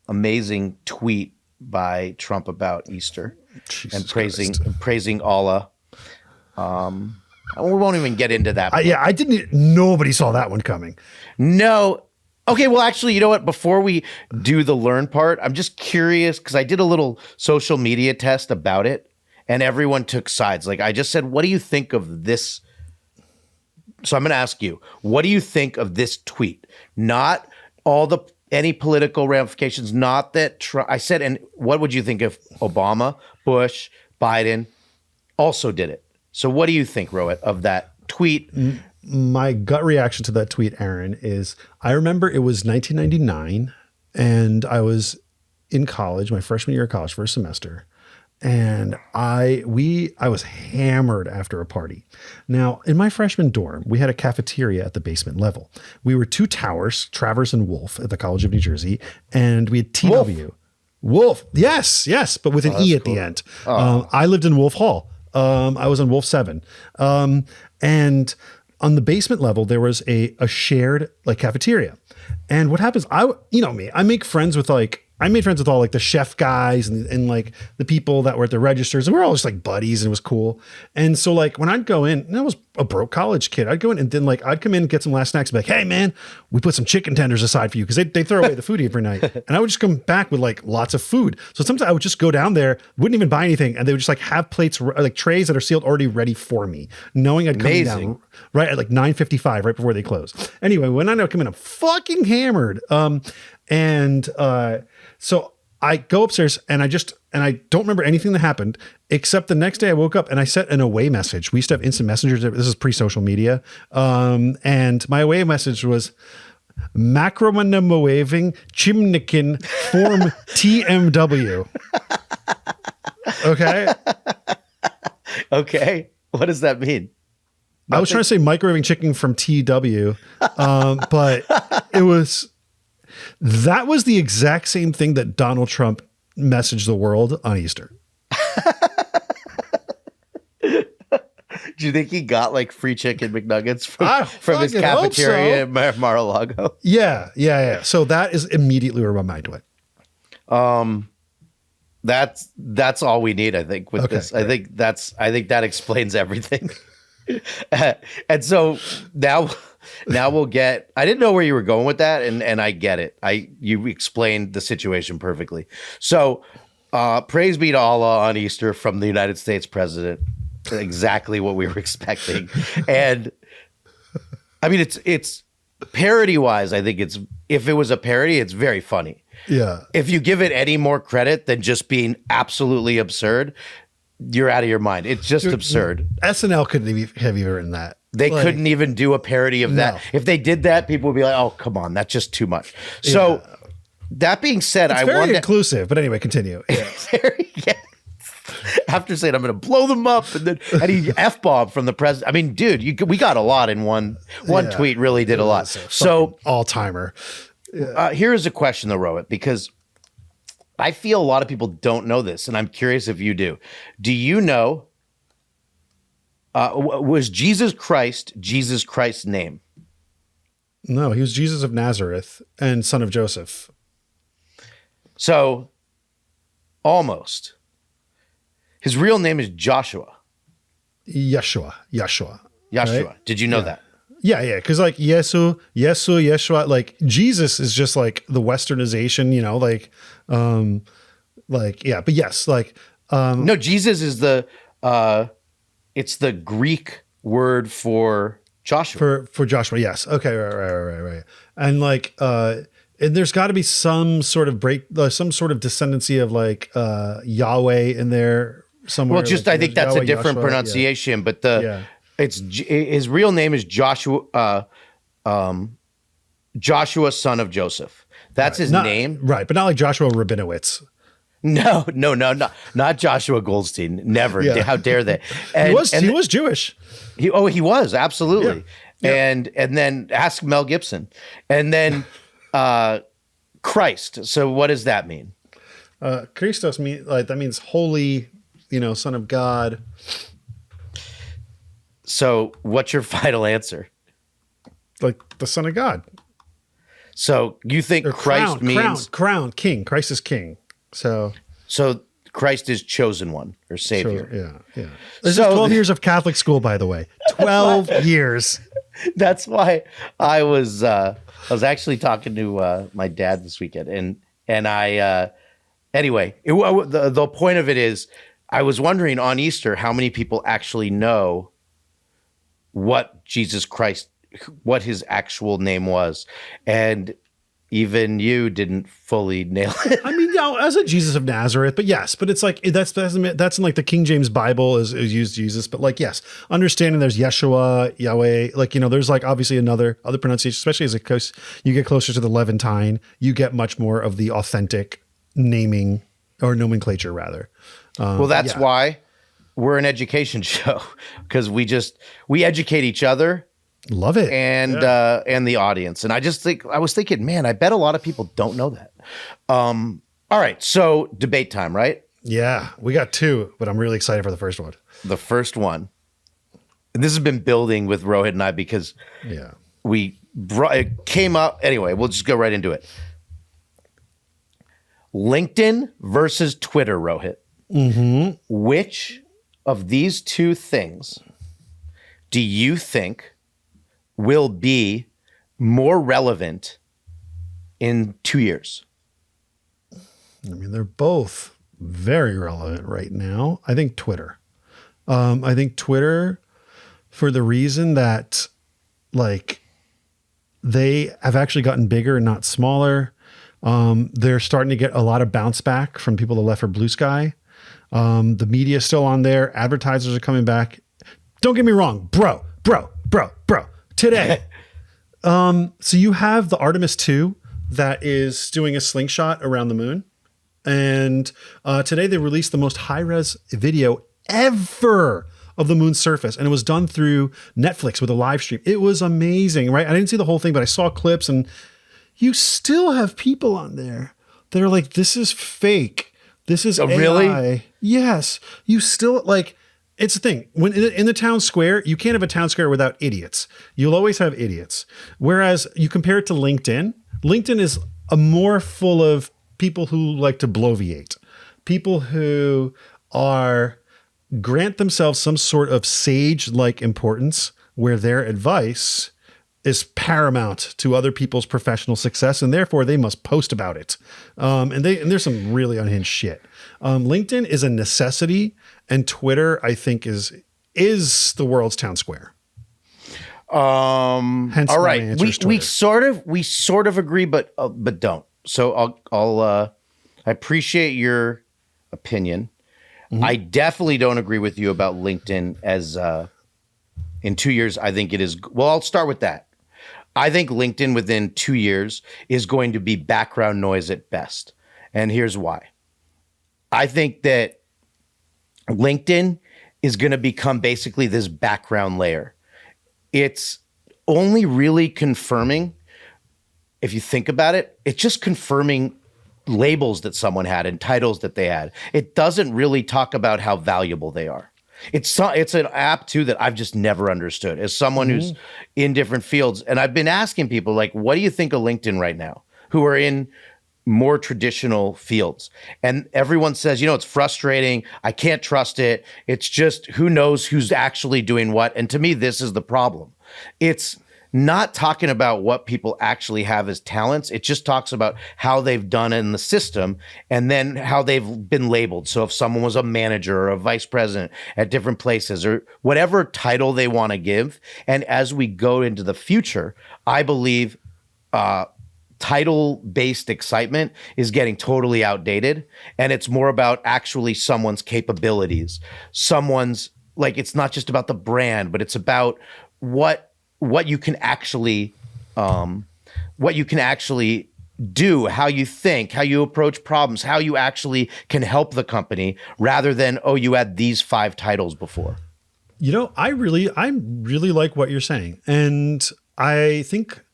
S2: amazing tweet by Trump about Easter and praising Allah, we won't even get into that.
S3: I didn't. Nobody saw that one coming.
S2: No. Okay. Well, actually, you know what? Before we do the learn part, I'm just curious because I did a little social media test about it, and everyone took sides. Like I just said, what do you think of this? So I'm going to ask you, what do you think of this tweet? Not any political ramifications. Not that Trump. I said, and what would you think if Obama, Bush, Biden also did it? So what do you think, Rohit, of that tweet?
S3: My gut reaction to that tweet, Aaron, is I remember it was 1999 and I was in college, my freshman year of college, first semester. And I was hammered after a party. Now, in my freshman dorm, we had a cafeteria at the basement level. We were two towers, Travers and Wolf, at the College of New Jersey, and we had TW. Wolf. Yes, but with an E at the end. I lived in Wolf Hall. I was on Wolf 7. And on the basement level, there was a shared like cafeteria. And what happens, I make friends with I made friends with all like the chef guys and like the people that were at the registers, and we were all just like buddies, and it was cool. And so like when I'd go in, and I was a broke college kid, I'd go in and then like I'd come in and get some last snacks and be like, hey man, we put some chicken tenders aside for you, because they throw away the food every night. And I would just come back with like lots of food. So sometimes I would just go down there, wouldn't even buy anything, and they would just like have plates, like trays that are sealed already ready for me, knowing I'd come down right at like 9:55, right before they close. Anyway, when I come in, I'm fucking hammered. So I go upstairs and I don't remember anything that happened, except the next day I woke up and I sent an away message. We used to have instant messengers. This is pre-social media. And my away message was Macromanamawaving Chimnikin form TMW. Okay.
S2: Okay. What does that mean?
S3: I was trying to say microwaving chicken from TW, but that was the exact same thing that Donald Trump messaged the world on Easter.
S2: Do you think he got like free chicken McNuggets from his cafeteria at Mar-a-Lago?
S3: Yeah. So that is immediately where my mind went.
S2: That's all we need, I think, with this. Great. I think that explains everything. And so now we'll get, I didn't know where you were going with that, and I get it. You explained the situation perfectly. So praise be to Allah on Easter from the United States president. Exactly what we were expecting. And I mean, it's parody wise, I think if it was a parody, it's very funny.
S3: Yeah.
S2: If you give it any more credit than just being absolutely absurd, you're out of your mind. It's just absurd.
S3: SNL couldn't have even written that.
S2: They couldn't even do a parody of that. If they did that, people would be like, "Oh, come on, that's just too much." So that being said,
S3: it's very inclusive. But anyway, continue. Yeah.
S2: Yeah. After saying I'm going to blow them up, and he f-bomb from the president. I mean, dude, we got a lot in one tweet. Really did a lot. So
S3: all timer.
S2: Here's a question though, Rohit, because I feel a lot of people don't know this, and I'm curious if you do. Do you know? Was Jesus Christ's name?
S3: No, he was Jesus of Nazareth and son of Joseph.
S2: So, almost. His real name is Joshua.
S3: Yeshua.
S2: Right? Did you know that?
S3: Yeah. Because like Yeshua, like Jesus is just like the westernization, but yes, like
S2: no, Jesus is it's the Greek word for Joshua.
S3: For Joshua, yes. Okay, right. And like and there's got to be some sort of some sort of descendancy of like Yahweh in there somewhere.
S2: Well, just
S3: like,
S2: I think that's
S3: Yahweh,
S2: a different
S3: Yahshua,
S2: pronunciation, but it's his real name is Joshua, Joshua, son of Joseph. That's his name,
S3: right? But not like Joshua Rabinowitz.
S2: No, not Joshua Goldstein. Never. Yeah. How dare they? And,
S3: he was Jewish.
S2: He was absolutely. Yeah. And then ask Mel Gibson, and then Christ. So what does that mean?
S3: Christos means holy, son of God.
S2: So what's your final answer?
S3: Like the son of God.
S2: So you think Christ means
S3: crown, king. Christ is king. So
S2: Christ is chosen one or savior.
S3: Yeah. This is 12 years of Catholic school, by the way. 12 years.
S2: That's why I was actually talking to my dad this weekend, and I anyway. The point of it is, I was wondering on Easter how many people actually know what Jesus Christ, what his actual name was, and even you didn't fully nail it.
S3: I mean, as a Jesus of Nazareth, but yes, but it's like that's in like the King James Bible is used Jesus, but like yes, understanding there's Yeshua, Yahweh, like there's like obviously other pronunciations, especially as you get closer to the Levantine, you get much more of the authentic naming or nomenclature rather.
S2: Well, that's why we're an education show, because we educate each other.
S3: Love it.
S2: And the audience. And I was thinking, man, I bet a lot of people don't know that. All right. So debate time, right?
S3: Yeah, we got two, but I'm really excited for the first one.
S2: The first one. And this has been building with Rohit and I because it came up. Anyway, we'll just go right into it. LinkedIn versus Twitter, Rohit.
S3: Mm-hmm.
S2: Which of these two things do you think will be more relevant in 2 years?
S3: I mean, they're both very relevant right now. I think Twitter. I think Twitter, for the reason that, like, they have actually gotten bigger and not smaller. They're starting to get a lot of bounce back from people that left for Blue Sky. The media is still on there. Advertisers are coming back. Don't get me wrong, bro. Today. So you have the Artemis 2 that is doing a slingshot around the moon. And today they released the most high-res video ever of the moon's surface. And it was done through Netflix with a live stream. It was amazing, right? I didn't see the whole thing, but I saw clips, and you still have people on there that are like, this is fake. This is AI.
S2: Really?
S3: Yes. You still, like, it's the thing. When in the town square, you can't have a town square without idiots. You'll always have idiots. Whereas you compare it to LinkedIn, LinkedIn is a more full of people who like to bloviate, people who grant themselves some sort of sage-like importance where their advice is paramount to other people's professional success, and therefore they must post about it. And there's some really unhinged shit. LinkedIn is a necessity, and Twitter, I think, is the world's town square.
S2: Hence all right, we sort of agree, but don't. So I appreciate your opinion. I definitely don't agree with you about LinkedIn as in 2 years. I think it is. Well, I'll start with that. I think LinkedIn within 2 years is going to be background noise at best. And here's why. I think that LinkedIn is going to become basically this background layer. It's only really confirming, if you think about it, it's just confirming labels that someone had and titles that they had. It doesn't really talk about how valuable they are. It's an app too that I've just never understood as someone who's in different fields. And I've been asking people like, what do you think of LinkedIn right now, who are in more traditional fields? And everyone says, it's frustrating. I can't trust it. It's just, who knows who's actually doing what. And to me, this is the problem. It's not talking about what people actually have as talents. It just talks about how they've done it in the system and then how they've been labeled. So if someone was a manager or a vice president at different places or whatever title they want to give. And as we go into the future, I believe title-based excitement is getting totally outdated. And it's more about actually someone's capabilities. It's not just about the brand, but it's about what you can actually do, how you think, how you approach problems, how you actually can help the company, rather than, you had these 5 titles before.
S3: I really like what you're saying, and I think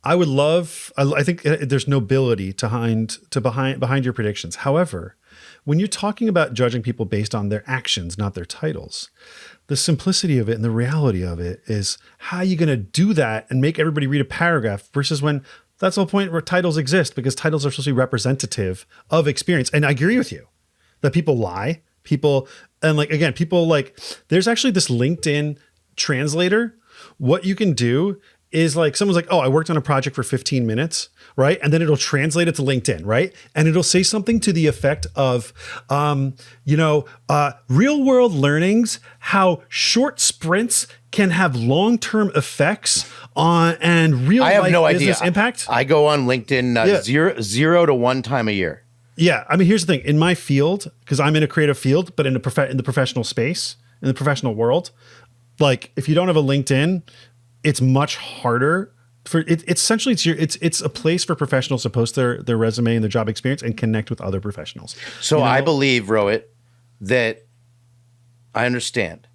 S3: I think there's nobility behind your predictions. However, when you're talking about judging people based on their actions, not their titles, the simplicity of it and the reality of it is, how are you going to do that and make everybody read a paragraph versus when that's the whole point where titles exist, because titles are supposed to be representative of experience. And I agree with you that people lie. There's actually this LinkedIn translator. What you can do is someone's like, I worked on a project for 15 minutes, right? And then it'll translate it to LinkedIn, right? And it'll say something to the effect of, real world learnings, how short sprints can have long-term effects on and real life business impact.
S2: I go on LinkedIn 0 to 1 time a year.
S3: Yeah. I mean, here's the thing. In my field, because I'm in a creative field, but in the professional space, in the professional world, if you don't have a LinkedIn, it's much harder for it. Essentially, it's a place for professionals to post their resume and their job experience and connect with other professionals.
S2: So I believe, Rohit, that I understand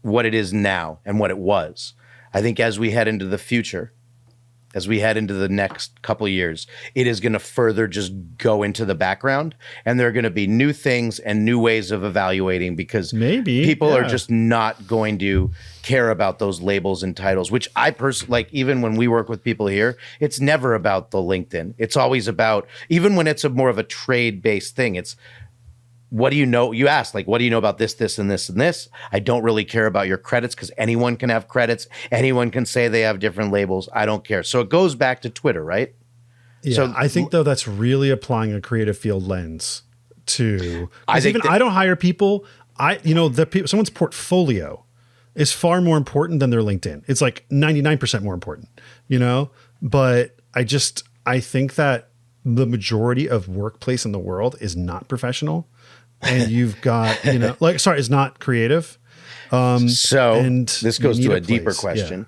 S2: what it is now and what it was. I think as we head into the future, as we head into the next couple of years, it is going to further just go into the background, and there are going to be new things and new ways of evaluating, because people are just not going to care about those labels and titles, which I personally, even when we work with people here, it's never about the LinkedIn. It's always about, even when it's more of a trade-based thing, it's, what do you know? You ask, what do you know about this, this, and this, and this? I don't really care about your credits, because anyone can have credits. Anyone can say they have different labels. I don't care. So it goes back to Twitter, right?
S3: Yeah, so I think, though, that's really applying a creative field lens to,
S2: I
S3: don't hire people. Someone's portfolio is far more important than their LinkedIn. It's 99% more important, but I think that the majority of workplace in the world is not professional. And you've got, it's not creative.
S2: This goes to a deeper question.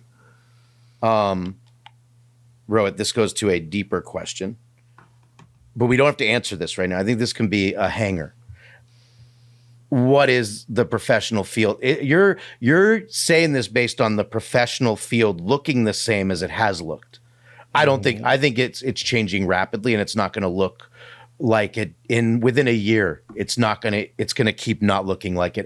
S2: Rohit, this goes to a deeper question, but we don't have to answer this right now. I think this can be a hanger. What is the professional field? You're saying this based on the professional field looking the same as it has looked. I think it's changing rapidly, and it's not going to look like it within a year. It's going to keep not looking like it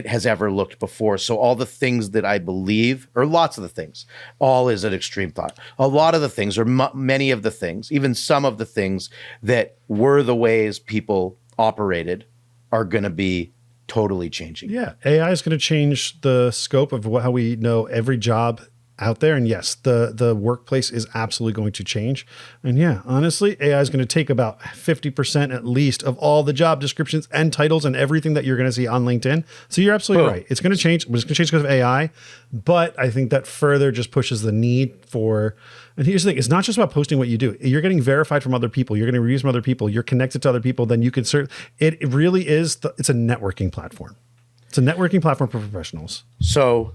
S2: has ever looked before. So all the things that I believe, or lots of the things, all is an extreme thought. A lot of the things, or many of the things, even some of the things that were the ways people operated, are going to be totally changing.
S3: Yeah. AI is going to change the scope of how we know every job out there. And yes, the workplace is absolutely going to change. And yeah, honestly, AI is going to take about 50% at least of all the job descriptions and titles and everything that you're going to see on LinkedIn. So you're absolutely right. It's going to change. It's going to change because of AI. But I think that further just pushes the need for, and here's the thing, it's not just about posting what you do. You're getting verified from other people. You're getting reviews from other people. You're connected to other people. Then you can serve. It really is, it's a networking platform. It's a networking platform for professionals.
S2: So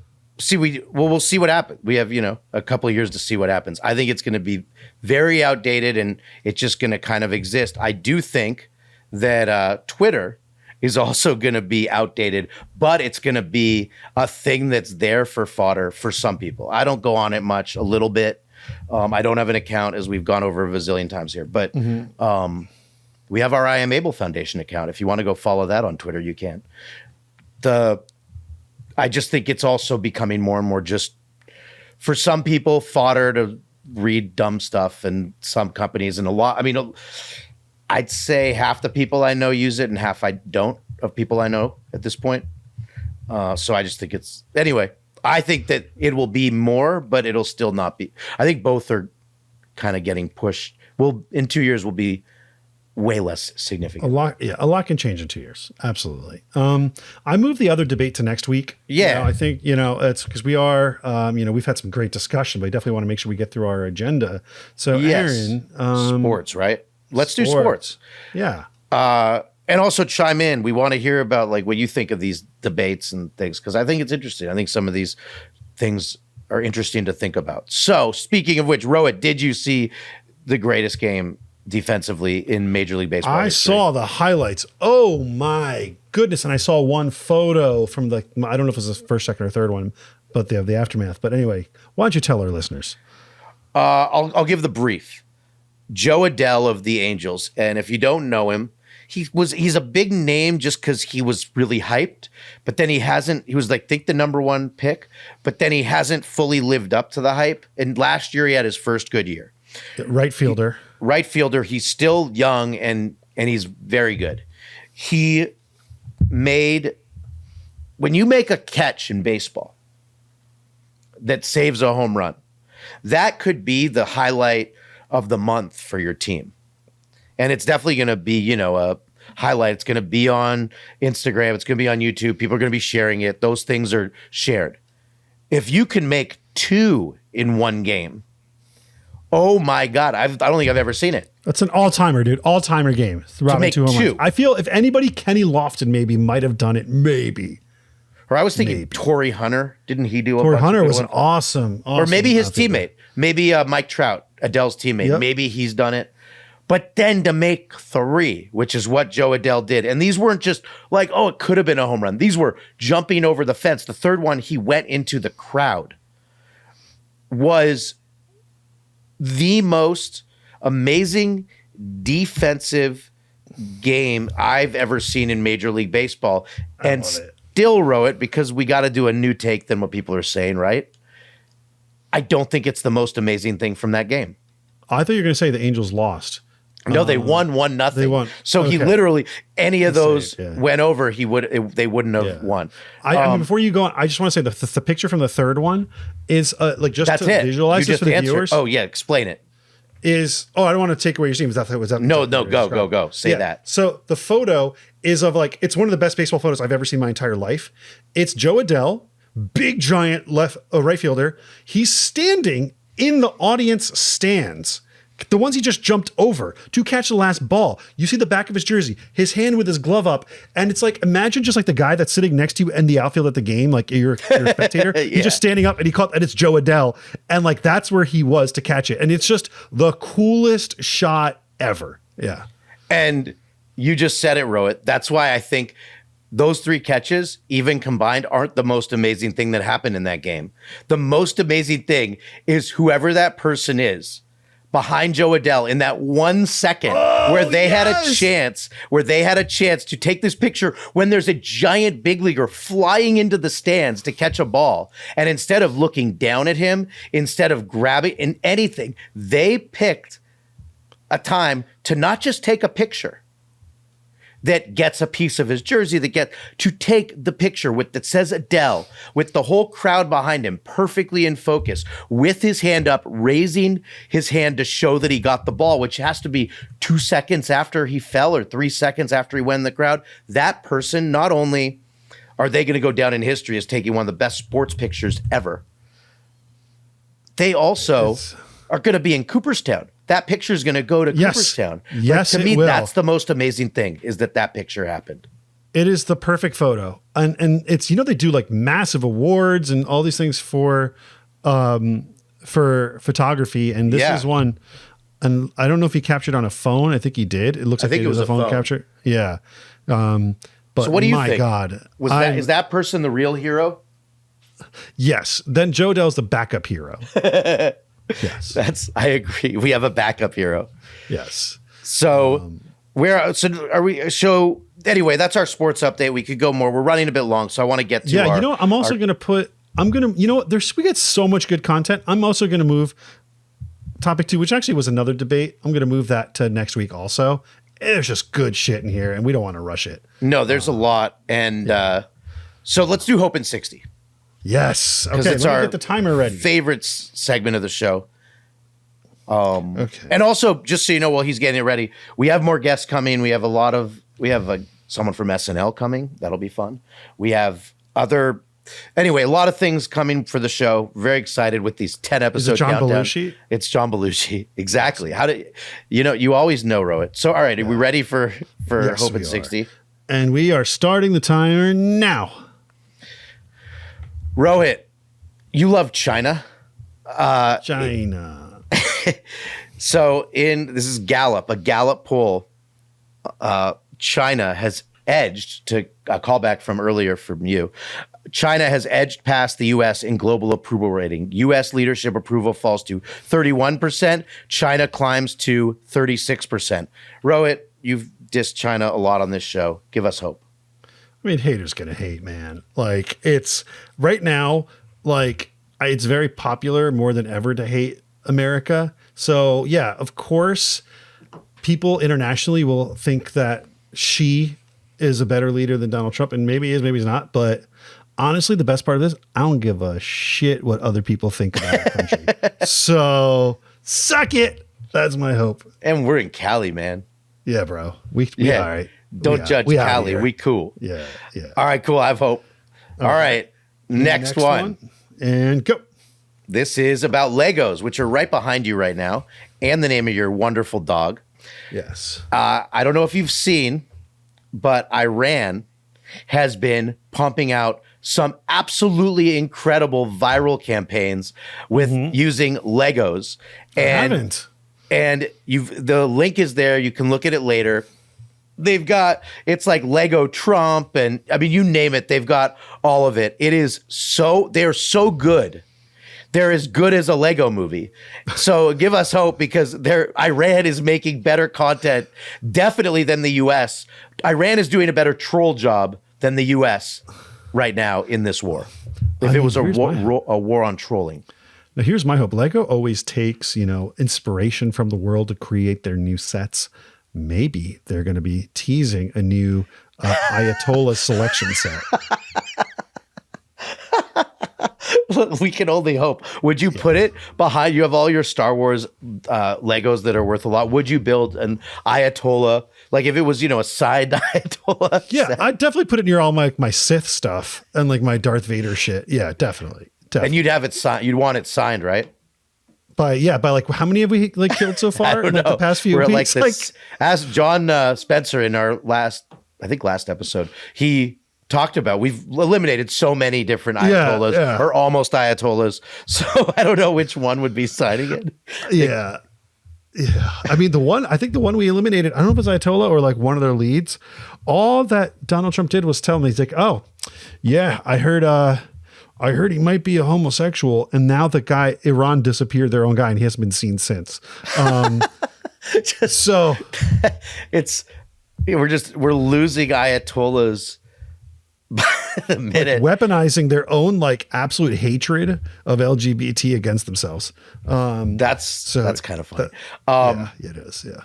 S2: we'll see what happens. We have, a couple of years to see what happens. I think it's going to be very outdated and it's just going to kind of exist. I do think that Twitter is also going to be outdated, but it's going to be a thing that's there for fodder for some people. I don't go on it much, a little bit. I don't have an account, as we've gone over a bazillion times here, but we have our I Am Able Foundation account. If you want to go follow that on Twitter, you can. I just think it's also becoming more and more just, for some people, fodder to read dumb stuff, and some companies, and I'd say half the people I know use it and half I don't, of people I know at this point. So I just think anyway, I think that it will be more, but it'll still not be. I think both are kind of getting pushed. In 2 years, will be way less significant.
S3: A lot can change in 2 years. Absolutely. I moved the other debate to next week.
S2: Yeah.
S3: I think, it's because we are, we've had some great discussion, but I definitely want to make sure we get through our agenda. So
S2: yes.
S3: Aaron,
S2: sports, right? Let's do sports.
S3: Yeah.
S2: And also chime in. We want to hear about what you think of these debates and things, because I think it's interesting. I think some of these things are interesting to think about. So speaking of which, Rohit, did you see the greatest game defensively in Major League Baseball history?
S3: Saw the highlights. Oh my goodness. And I saw one photo from I don't know if it was the first, second, or third one, but they have the aftermath. But anyway, why don't you tell our listeners?
S2: I'll give the brief. Joe Adell of the Angels. And if you don't know him, he's a big name just because he was really hyped, but then he was think the number one pick, but then he hasn't fully lived up to the hype. And last year he had his first good year.
S3: Right fielder.
S2: He's still young and he's very good. When you make a catch in baseball that saves a home run, that could be the highlight of the month for your team. And it's definitely going to be, a highlight. It's going to be on Instagram. It's going to be on YouTube. People are going to be sharing it. Those things are shared. If you can make two in one game, oh my God, I don't think I've ever seen it.
S3: That's an all-timer, dude. All-timer game.
S2: To make two.
S3: I feel if anybody, Kenny Lofton maybe might have done it. Maybe.
S2: Or I was thinking Torrey Hunter. Didn't he do a bunch
S3: Torrey Hunter
S2: of
S3: was an awesome.
S2: Or maybe his teammate. Maybe Mike Trout, Adele's teammate. Yep. Maybe he's done it. But then to make three, which is what Joe Adell did. And these weren't just it could have been a home run. These were jumping over the fence. The third one, he went into the crowd. Was the most amazing defensive game I've ever seen in Major League Baseball. And still row it, because we got to do a new take than what people are saying, right? I don't think it's the most amazing thing from that game.
S3: I thought you were going to say the Angels lost.
S2: No, they won 1-0.
S3: They won.
S2: So he literally, any of those went over, they wouldn't have won.
S3: I mean, before you go on, I just want to say the picture from the third one is just
S2: that's
S3: to
S2: it.
S3: visualize this for the viewers.
S2: Oh yeah, explain it.
S3: I don't want to take away your scene. Was that
S2: No, go. Say that.
S3: So the photo is of it's one of the best baseball photos I've ever seen in my entire life. It's Joe Adell, big giant right fielder. He's standing in the audience stands, the ones he just jumped over to catch the last ball. You see the back of his jersey, his hand with his glove up, and it's imagine just the guy that's sitting next to you in the outfield at the game, you're a spectator. Yeah. He's just standing up, and and it's Joe Adell, and that's where he was to catch it, and it's just the coolest shot ever. Yeah,
S2: and you just said it, Rohit. That's why I think those three catches, even combined, aren't the most amazing thing that happened in that game. The most amazing thing is whoever that person is behind Joe Adell in that 1 second where they had a chance to take this picture when there's a giant big leaguer flying into the stands to catch a ball. And instead of looking down at him, instead of grabbing in anything, they picked a time to not just take a picture. that gets a piece of his jersey, to take the picture that says Adele, with the whole crowd behind him perfectly in focus, with his hand up, raising his hand to show that he got the ball, which has to be 2 seconds after he fell or 3 seconds after he went in the crowd. That person, not only are they going to go down in history as taking one of the best sports pictures ever, they also are going to be in Cooperstown. That picture is going to go to Cooperstown.
S3: Yes,
S2: to me,
S3: it will.
S2: that's the most amazing thing, is that picture happened.
S3: It is the perfect photo. And it's, they do like massive awards and all these things for photography. And this is one. And I don't know if he captured on a phone. I think he did. It looks like it was a phone capture. Yeah. But
S2: so what do you think?
S3: My God.
S2: Is that person the real hero?
S3: Yes. Then Joe Dell's the backup hero. Yes.
S2: I agree. We have a backup hero.
S3: Yes.
S2: So anyway, that's our sports update. We could go more. We're running a bit long, so I want to get to we get so much good content. I'm also going to move topic 2, which actually was another debate. I'm going to move that to next week also. There's just good shit in here, and we don't want to rush it. No, there's a lot. And so let's do Hope in 60.
S3: Yes.
S2: Okay,
S3: it's get the timer ready.
S2: Favorite segment of the show. Okay. And also, just so you know, while he's getting it ready, we have more guests coming. We have someone from SNL coming. That'll be fun. We have a lot of things coming for the show. Very excited with these 10 episodes.
S3: Is it John Belushi?
S2: It's John Belushi. Exactly. You always know, Rohit. So, all right, are we ready for Hope in 60?
S3: And we are starting the timer now.
S2: Rohit, you love China.
S3: China.
S2: So this is Gallup, a Gallup poll. China has edged, to a callback from earlier from you. China has edged past the U.S. in global approval rating. U.S. leadership approval falls to 31%. China climbs to 36%. Rohit, you've dissed China a lot on this show. Give us hope.
S3: I mean, haters gonna hate, man. Like, it's right now, it's very popular more than ever to hate America. So yeah, of course, people internationally will think that Xi is a better leader than Donald Trump, and maybe he is, maybe he's not. But honestly, the best part of this, I don't give a shit what other people think about our country. So suck it. That's my hope.
S2: And we're in Cali, man.
S3: Yeah, bro. We all right.
S2: Don't judge Cali. We cool.
S3: Yeah.
S2: All right, cool. I have hope. All right. Next one.
S3: And go.
S2: This is about Legos, which are right behind you right now, and the name of your wonderful dog.
S3: Yes.
S2: I don't know if you've seen, but Iran has been pumping out some absolutely incredible viral campaigns with using Legos. And,
S3: I haven't.
S2: And the link is there. You can look at it later. It's like Lego Trump, and I mean, you name it, they've got all of it. They're so good. They're as good as a Lego movie. So give us hope, because Iran is making better content definitely than the US. Iran is doing a better troll job than the US right now in this war. If it was a war on trolling.
S3: Now, here's my hope. Lego always takes, inspiration from the world to create their new sets. Maybe they're going to be teasing a new Ayatollah selection set.
S2: We can only hope. Would you put it behind? You have all your Star Wars Legos that are worth a lot. Would you build an Ayatollah? Like if it was, a side Ayatollah?
S3: Yeah,
S2: set?
S3: I'd definitely put it near all my Sith stuff and like my Darth Vader shit. Yeah, definitely.
S2: And you'd have it signed. You'd want it signed, right?
S3: By like how many have we killed so far in the past few weeks?
S2: As John Spencer in our last episode, he talked about, we've eliminated so many different Ayatollahs or almost Ayatollahs. So I don't know which one would be signing it.
S3: Yeah. I mean, I think the one we eliminated, I don't know if it was Ayatollah or like one of their leads. All that Donald Trump did was tell me, he's like, oh yeah, I heard he might be a homosexual, and now the guy, Iran disappeared their own guy, and he hasn't been seen since. So
S2: we're losing Ayatollahs by the minute,
S3: weaponizing their own like absolute hatred of LGBT against themselves.
S2: That's kind of funny.
S3: Yeah, it is. Yeah.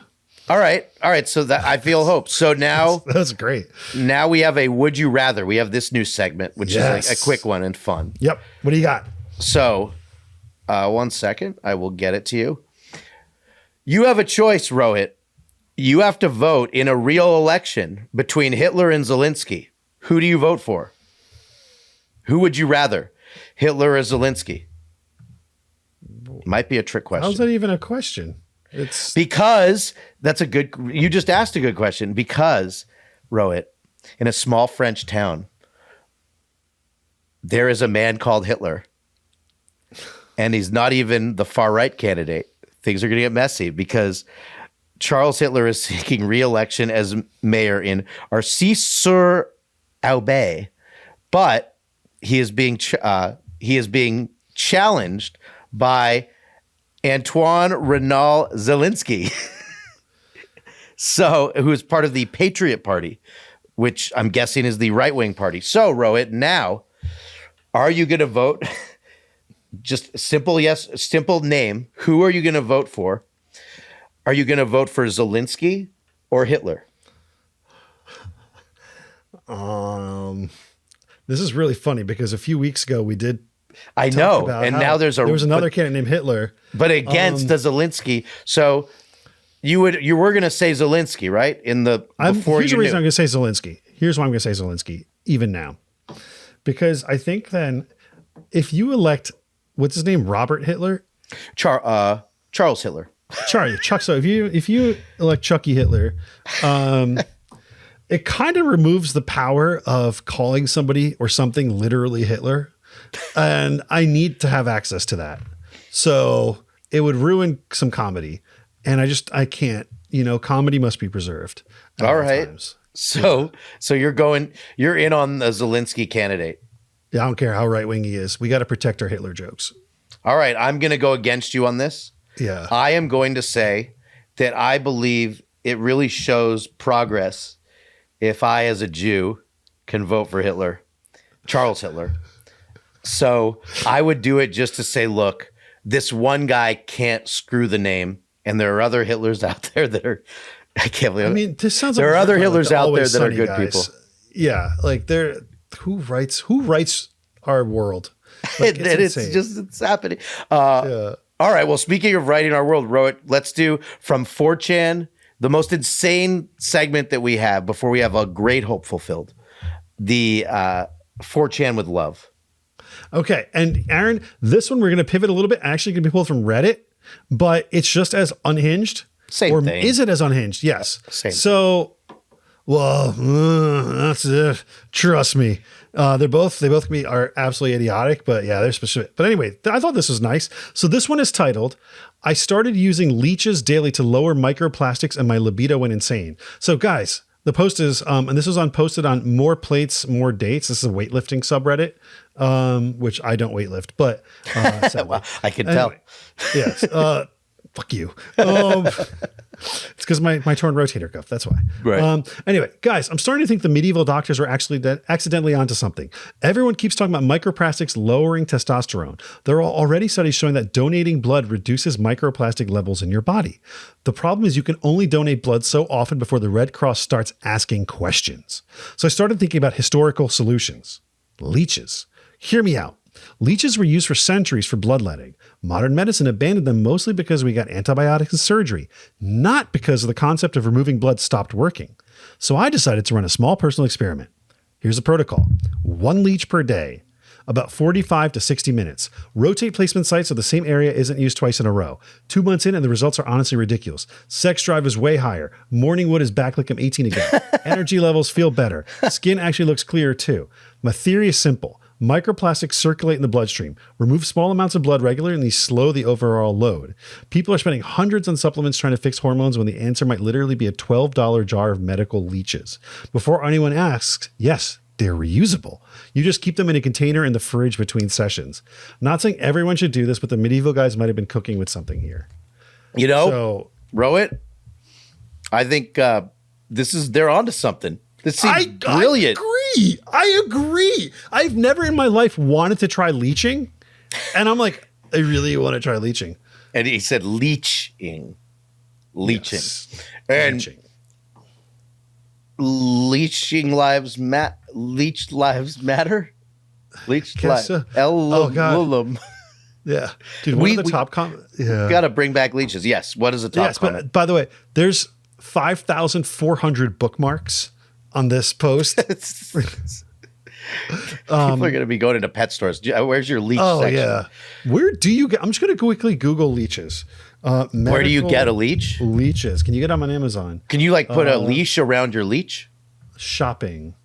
S2: All right. So that I feel hope. So now
S3: That's great.
S2: Now we have a would you rather. We have this new segment, which is a quick one and fun.
S3: Yep. What do you got?
S2: So, 1 second. I will get it to you. You have a choice, Rohit. You have to vote in a real election between Hitler and Zelensky. Who do you vote for? Who would you rather, Hitler or Zelensky? Might be a trick question.
S3: How's that even a question? It's
S2: Because you just asked a good question. Because, Rohit, in a small French town, there is a man called Hitler. And he's not even the far right candidate. Things are going to get messy because Charles Hitler is seeking re-election as mayor in Arcis-sur-Aube, but he is being challenged by Antoine Renal Zelensky, who is part of the Patriot Party, which I'm guessing is the right-wing party. So, Rohit, now, are you going to vote? Just simple yes, simple name. Who are you going to vote for? Are you going to vote for Zelensky or Hitler?
S3: This is really funny because a few weeks ago we did.
S2: I know, and now there
S3: was another candidate named Hitler,
S2: but against the Zelensky. So you were going to say Zelensky, right?
S3: Here's the reason I'm going to say Zelensky. Here's why I'm going to say Zelensky, even now, because I think then if you elect what's his name, Robert Hitler,
S2: Charles Hitler.
S3: Chuck. So if you elect Chucky Hitler, it kind of removes the power of calling somebody or something literally Hitler, and I need to have access to that. So it would ruin some comedy, and I can't. Comedy must be preserved.
S2: All right. Times. So you're in on the Zelensky candidate.
S3: Yeah, I don't care how right wing he is. We got to protect our Hitler jokes.
S2: All right, I'm going to go against you on this.
S3: Yeah.
S2: I am going to say that I believe it really shows progress if I, as a Jew, can vote for Hitler, Charles Hitler. So I would do it just to say, look, this one guy can't screw the name, and there are other Hitlers out there that are, I can't believe it.
S3: I mean, this sounds
S2: there
S3: like
S2: are other Hitlers out there
S3: Always
S2: that are
S3: Sunny
S2: good
S3: guys.
S2: people.
S3: Yeah, like who writes our world? Like,
S2: it's happening. All right. Well, speaking of writing our world, Rohit, let's do from 4chan, the most insane segment that we have before we have a great hope fulfilled. The 4chan with love.
S3: Okay. And Aaron, this one we're going to pivot a little bit. Actually, going to be pulled from Reddit, but it's just as unhinged.
S2: Same thing.
S3: Is it as unhinged? Yes.
S2: Same.
S3: So, well, that's it. Trust me. They both are absolutely idiotic, but yeah, they're specific. But anyway, I thought this was nice. So this one is titled, I started using Leeches daily to lower microplastics and my libido went insane. So guys, the post is, and this was posted on More Plates, More Dates. This is a weightlifting subreddit, which I don't weightlift, but
S2: well, I can tell.
S3: Yes. Fuck you. It's because my torn rotator cuff. That's why.
S2: Right.
S3: Anyway, guys, I'm starting to think the medieval doctors were actually accidentally onto something. Everyone keeps talking about microplastics lowering testosterone. There are already studies showing that donating blood reduces microplastic levels in your body. The problem is you can only donate blood so often before the Red Cross starts asking questions. So I started thinking about historical solutions. Leeches. Hear me out. Leeches were used for centuries for bloodletting. Modern medicine abandoned them mostly because we got antibiotics and surgery, not because the concept of removing blood stopped working. So I decided to run a small personal experiment. Here's the protocol. 1 leech per day, about 45 to 60 minutes. Rotate placement sites so the same area isn't used twice in a row. 2 months in and the results are honestly ridiculous. Sex drive is way higher. Morning wood is back like I'm 18 again. Energy levels feel better. Skin actually looks clearer too. My theory is simple. Microplastics circulate in the bloodstream. Remove small amounts of blood regularly and these slow the overall load. People are spending hundreds on supplements trying to fix hormones when the answer might literally be a $12 jar of medical leeches. Before anyone asks, yes, they're reusable. You just keep them in a container in the fridge between sessions. Not saying everyone should do this, but the medieval guys might have been cooking with something here.
S2: Rohit, I think they're onto something. This seems brilliant.
S3: I agree. I've never in my life wanted to try leeching. And I'm like, I really want to try leeching.
S2: And he said leeching. leeching.
S3: Yes.
S2: And
S3: Leeching.
S2: leech lives matter? Leech
S3: Guess
S2: lives.
S3: so. Oh, God. Yeah. Dude, one of the top yeah.
S2: Got to bring back leeches. Yes. What is the top comment?
S3: But by the way, there's 5,400 bookmarks on this post.
S2: People are going to be going into pet stores. Where's your leech section?
S3: Yeah. Where do you get? I'm just going to quickly Google leeches.
S2: Where do you get a leech?
S3: Leeches. Can you get them on Amazon?
S2: Can you like put a leash around your leech?
S3: Shopping.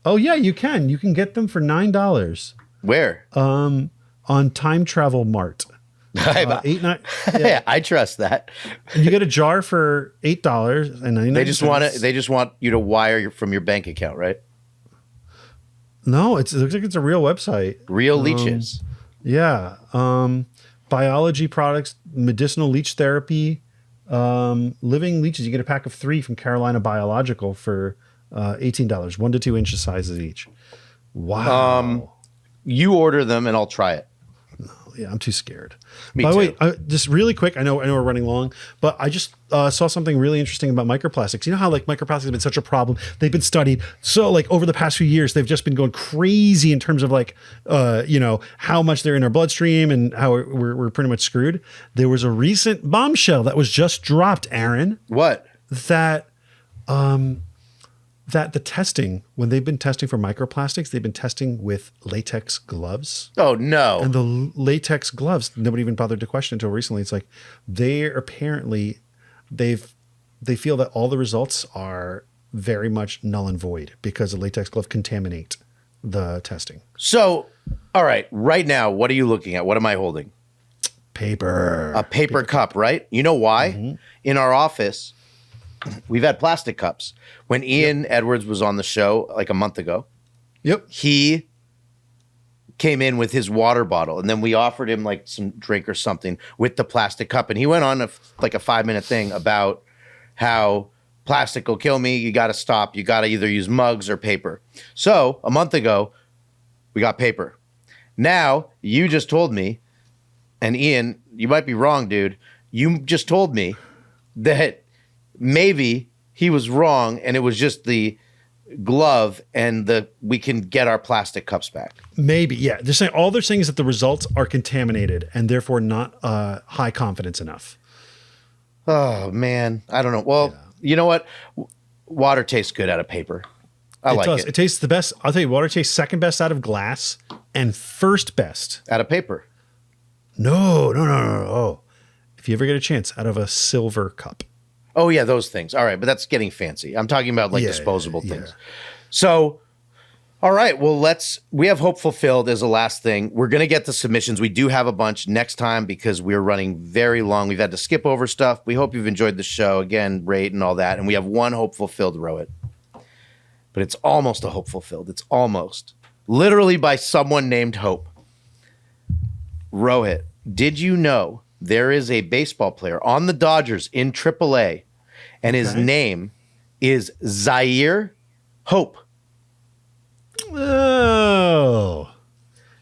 S3: Oh yeah, you can. You can get them for $9.
S2: Where?
S3: On Time Travel Mart. 8.9.
S2: Yeah, I trust that.
S3: And you get a jar for $8.99.
S2: They just want you to wire from your bank account, right?
S3: No, it looks like it's a real website.
S2: Real leeches.
S3: Yeah. Biology products, medicinal leech therapy, living leeches. You get a pack of 3 from Carolina Biological for $18, 1 to 2 inches sizes each. Wow.
S2: You order them and I'll try it.
S3: Yeah, I'm too scared.
S2: Me
S3: By the
S2: too.
S3: way, just really quick, I know we're running long, but I just saw something really interesting about microplastics. You know how like microplastics have been such a problem? They've been studied. So like over the past few years, they've just been going crazy in terms of like, how much they're in our bloodstream and how we're pretty much screwed. There was a recent bombshell that was just dropped, Aaron.
S2: What?
S3: That the testing, when they've been testing for microplastics, they've been testing with latex gloves.
S2: Oh, no.
S3: And the latex gloves, nobody even bothered to question until recently. It's like they're apparently, they feel that all the results are very much null and void because the latex glove contaminate the testing.
S2: So, all right, right now, what are you looking at? What am I holding?
S3: Paper.
S2: A paper cup, right? You know why?
S3: Mm-hmm.
S2: In our office, we've had plastic cups. When Ian Edwards was on the show like a month ago, he came in with his water bottle, and then we offered him like some drink or something with the plastic cup, and he went on like a 5-minute thing about how plastic will kill me. You got to stop. You got to either use mugs or paper. So a month ago, we got paper. Now you just told me, and Ian, you might be wrong, dude. You just told me that maybe he was wrong and it was just the glove and we can get our plastic cups back.
S3: Maybe, yeah. They're saying all they're saying is that the results are contaminated and therefore not high confidence enough.
S2: Oh man, I don't know. Well, You know what? Water tastes good out of paper. I like it.
S3: It tastes the best. I'll tell you, water tastes second best out of glass and first best
S2: out of paper.
S3: No. Oh, if you ever get a chance, out of a silver cup.
S2: Oh, yeah, those things. All right, but that's getting fancy. I'm talking about like disposable things. So, all right, well, we have hope fulfilled as a last thing. We're going to get the submissions. We do have a bunch next time because we're running very long. We've had to skip over stuff. We hope you've enjoyed the show. Again, rate and all that. And we have one hope fulfilled, Rohit. But it's almost a hope fulfilled. It's almost. Literally by someone named Hope. Rohit, did you know there is a baseball player on the Dodgers in AAA, and his name is Zaire Hope?
S3: Oh,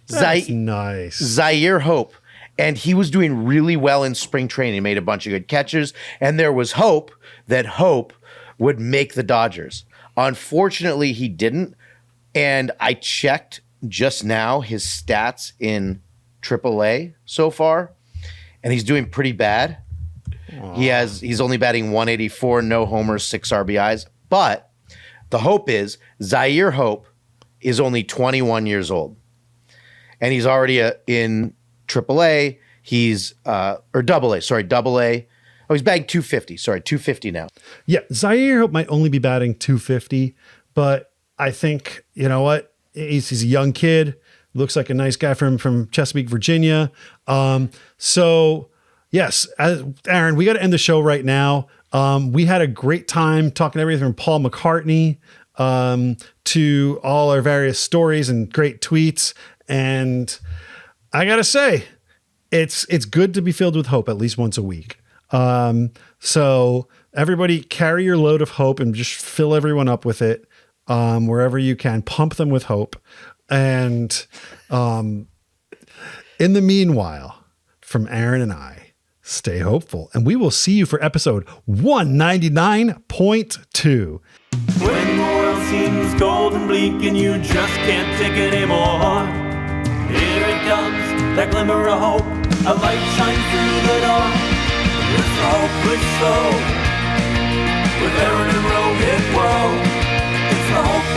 S3: that's nice.
S2: Zaire Hope. And he was doing really well in spring training. He made a bunch of good catches, and there was hope that Hope would make the Dodgers. Unfortunately, he didn't. And I checked just now his stats in AAA so far, and he's doing pretty bad. He's only batting 184, no homers, 6 RBIs. But the hope is Zaire Hope is only 21 years old, and he's already in AAA. He's or Double A. Oh, he's batting 250. 250 now.
S3: Yeah, Zaire Hope might only be batting 250, but I think, you know what? He's a young kid. Looks like a nice guy from Chesapeake, Virginia. So, yes, Aaron, we got to end the show right now. We had a great time talking everything from Paul McCartney to all our various stories and great tweets. And I got to say, it's good to be filled with hope at least once a week. So everybody carry your load of hope and just fill everyone up with it wherever you can. Pump them with hope. And in the meanwhile, from Aaron and I, stay hopeful, and we will see you for episode 199.2.
S1: When the world seems cold and bleak and you just can't take it anymore, here it comes, that glimmer of hope. A light shines through the door. It's a hopeless soul with Aaron and Rohit. Whoa, it's a hope